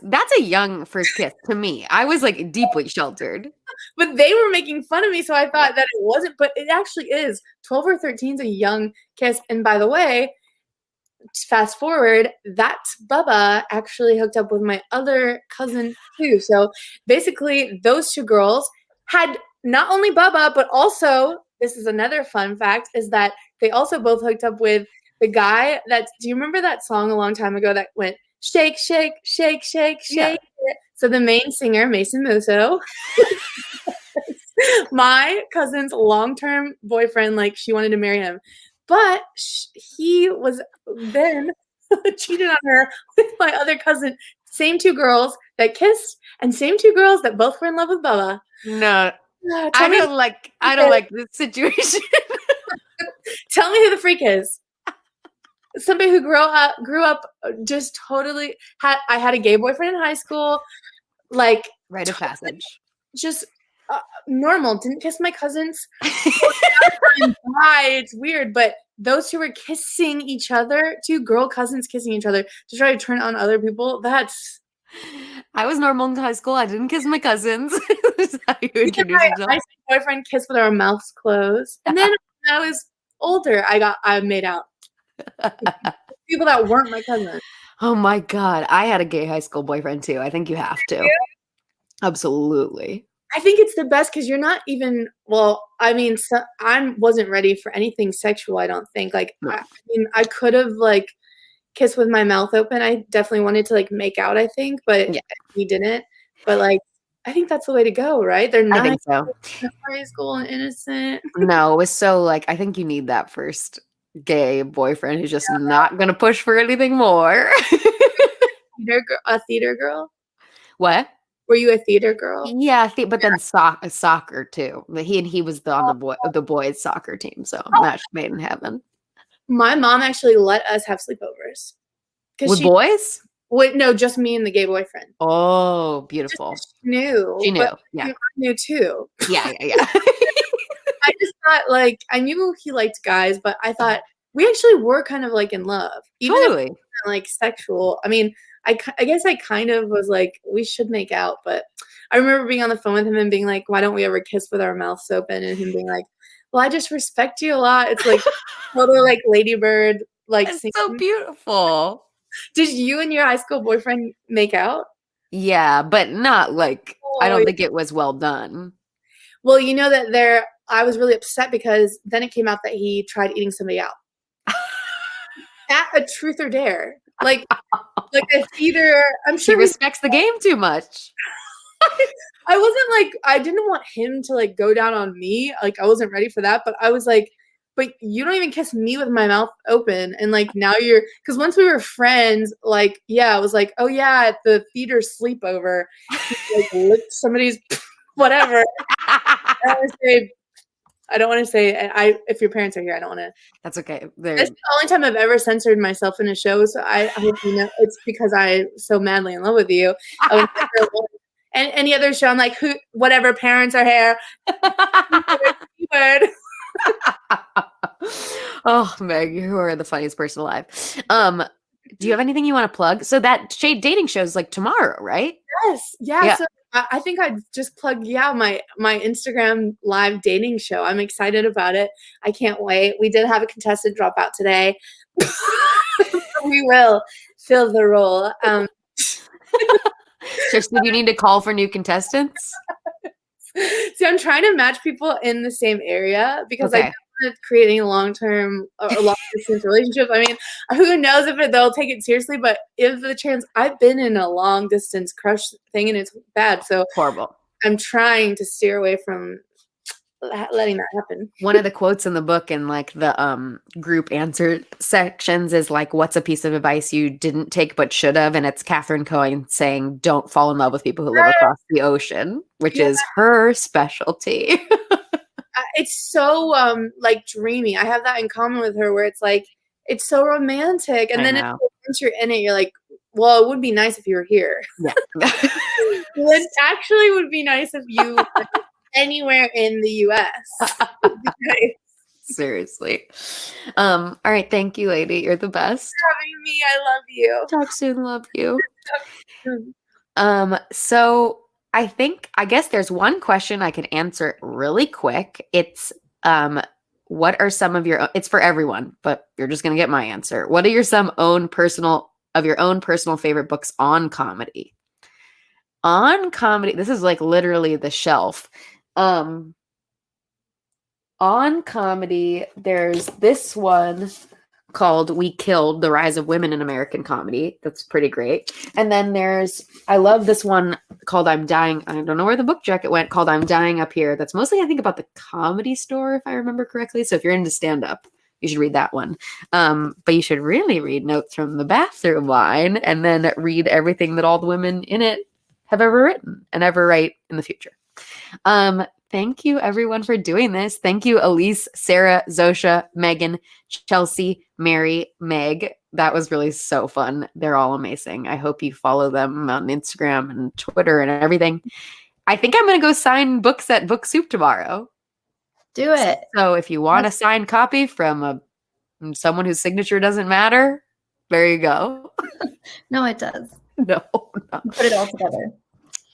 That's a young first kiss to me. I was like deeply sheltered. But they were making fun of me, so I thought that it wasn't, but it actually is. 12 or 13 is a young kiss. And by the way, fast forward, that Bubba actually hooked up with my other cousin too. So basically, those two girls had not only Bubba, but also, this is another fun fact, is that they also both hooked up with the guy do you remember that song a long time ago that went, "Shake, shake, shake, shake, shake"? Yeah. So the main singer, Mason Musso, my cousin's long-term boyfriend, like she wanted to marry him. But he was then cheated on her with my other cousin. Same two girls that kissed and same two girls that both were in love with Bella. No, I don't like this situation. Tell me who the freak is. Somebody who grew up just totally I had a gay boyfriend in high school, like rite of passage. Just normal. Didn't kiss my cousins. It's weird, but those two were kissing each other, two girl cousins kissing each other to try to turn on other people. I was normal in high school. I didn't kiss my cousins. That's how you introduce yourself. My boyfriend kissed with our mouths closed, and then when I was older, I made out. People that weren't my cousins. Oh my God. I had a gay high school boyfriend too. I think you have to. Yeah. Absolutely. I think it's the best because you're not even, I wasn't ready for anything sexual, I don't think. Like, no. I could have like kissed with my mouth open. I definitely wanted to like make out, I think, but we didn't. But like, I think that's the way to go, right? They're I nice, think so. high school and innocent. No, it was so like I think you need that first gay boyfriend who's just not gonna push for anything more. A theater girl? What? Were you a theater girl? Yeah, but then soccer too. But he was on the boys soccer team, so match made in heaven. My mom actually let us have sleepovers. With boys? No, just me and the gay boyfriend. Oh, beautiful. She knew. She knew. Yeah. I knew too. Yeah. I just thought like I knew he liked guys, but I thought we actually were kind of like in love. Even Totally. if it wasn't, like sexual. I mean, I guess I kind of was like, we should make out, but I remember being on the phone with him and being like, why don't we ever kiss with our mouths open? And him being like, well, I just respect you a lot. It's like totally like Ladybird, like It's so beautiful. Did you and your high school boyfriend make out? Yeah, but not like I don't think it was well done. Well, you know that I was really upset because then it came out that he tried eating somebody out. At a truth or dare. Like a theater. I'm sure he respects the game too much. I wasn't like, I didn't want him to like go down on me. Like I wasn't ready for that, but I was like, but you don't even kiss me with my mouth open. And like now because once we were friends, like, yeah, I was like, oh yeah, at the theater sleepover, he, like licked somebody's whatever. I don't want to say, if your parents are here, I don't want to. That's okay. That's the only time I've ever censored myself in a show. So I hope you know it's because I'm so madly in love with you. And any other show, I'm like, whatever, parents are here. Oh, Meg, you are the funniest person alive. Do you have anything you want to plug? So that Shade dating show is like tomorrow, right? Yes. Yeah. So I think I'd just plug, my Instagram live dating show. I'm excited about it. I can't wait. We did have a contestant drop out today. We will fill the role. So you need to call for new contestants? See, I'm trying to match people in the same area because I don't want to create any long-term or long-distance relationships. I mean, who knows if they'll take it seriously, but if the chance, I've been in a long-distance crush thing and it's bad. So horrible. I'm trying to steer away from letting that happen. One of the quotes in the book in like the group answer sections is like, what's a piece of advice you didn't take but should have? And it's Catherine Cohen saying, don't fall in love with people who live across the ocean, which is her specialty. It's so like dreamy. I have that in common with her where it's like, it's so romantic. And then once you're in it, you're like, well, it would be nice if you were here. Yeah. It actually would be nice if you anywhere in the US. Seriously. All right. Thank you, lady. You're the best. For having me. I love you. Talk soon. Love you. So I guess there's one question I can answer really quick. It's what are some of it's for everyone, but you're just gonna get my answer. What are your own personal favorite books on comedy? On comedy, this is like literally the shelf. On comedy, there's this one called We Killed: The Rise of Women in American Comedy. That's pretty great. And then I love this one called I'm Dying. I don't know where the book jacket went, called I'm Dying Up Here. That's mostly, I think, about the Comedy Store, if I remember correctly. So if you're into stand-up, you should read that one. But you should really read Notes from the Bathroom line and then read everything that all the women in it have ever written and ever write in the future. Thank you, everyone, for doing this. Thank you, Elise, Sarah, Zosha, Megan, Chelsea, Mary, Meg. That was really so fun. They're all amazing. I hope you follow them on Instagram and Twitter and everything. I think I'm going to go sign books at Book Soup tomorrow. Do it. So if you want a signed copy from someone whose signature doesn't matter, there you go. No, it does. No. Put it all together.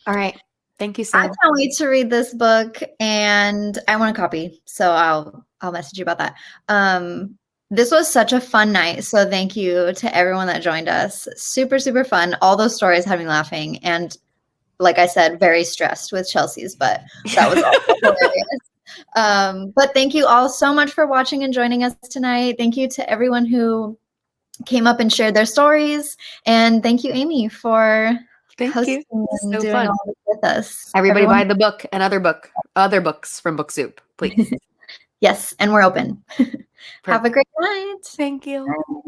All right. Thank you, Sam. I can't wait to read this book, and I want a copy, so I'll message you about that. This was such a fun night, so thank you to everyone that joined us. Super, super fun. All those stories had me laughing, and like I said, very stressed with Chelsea's, but that was also hilarious. But thank you all so much for watching and joining us tonight. Thank you to everyone who came up and shared their stories, and thank you, Amy, for Thank hosting you. and So doing fun. all this with us. Everybody Everyone- buy the book and other books from Book Soup, please. Yes, and we're open. Have a Perfect. great night. Thank you. Bye.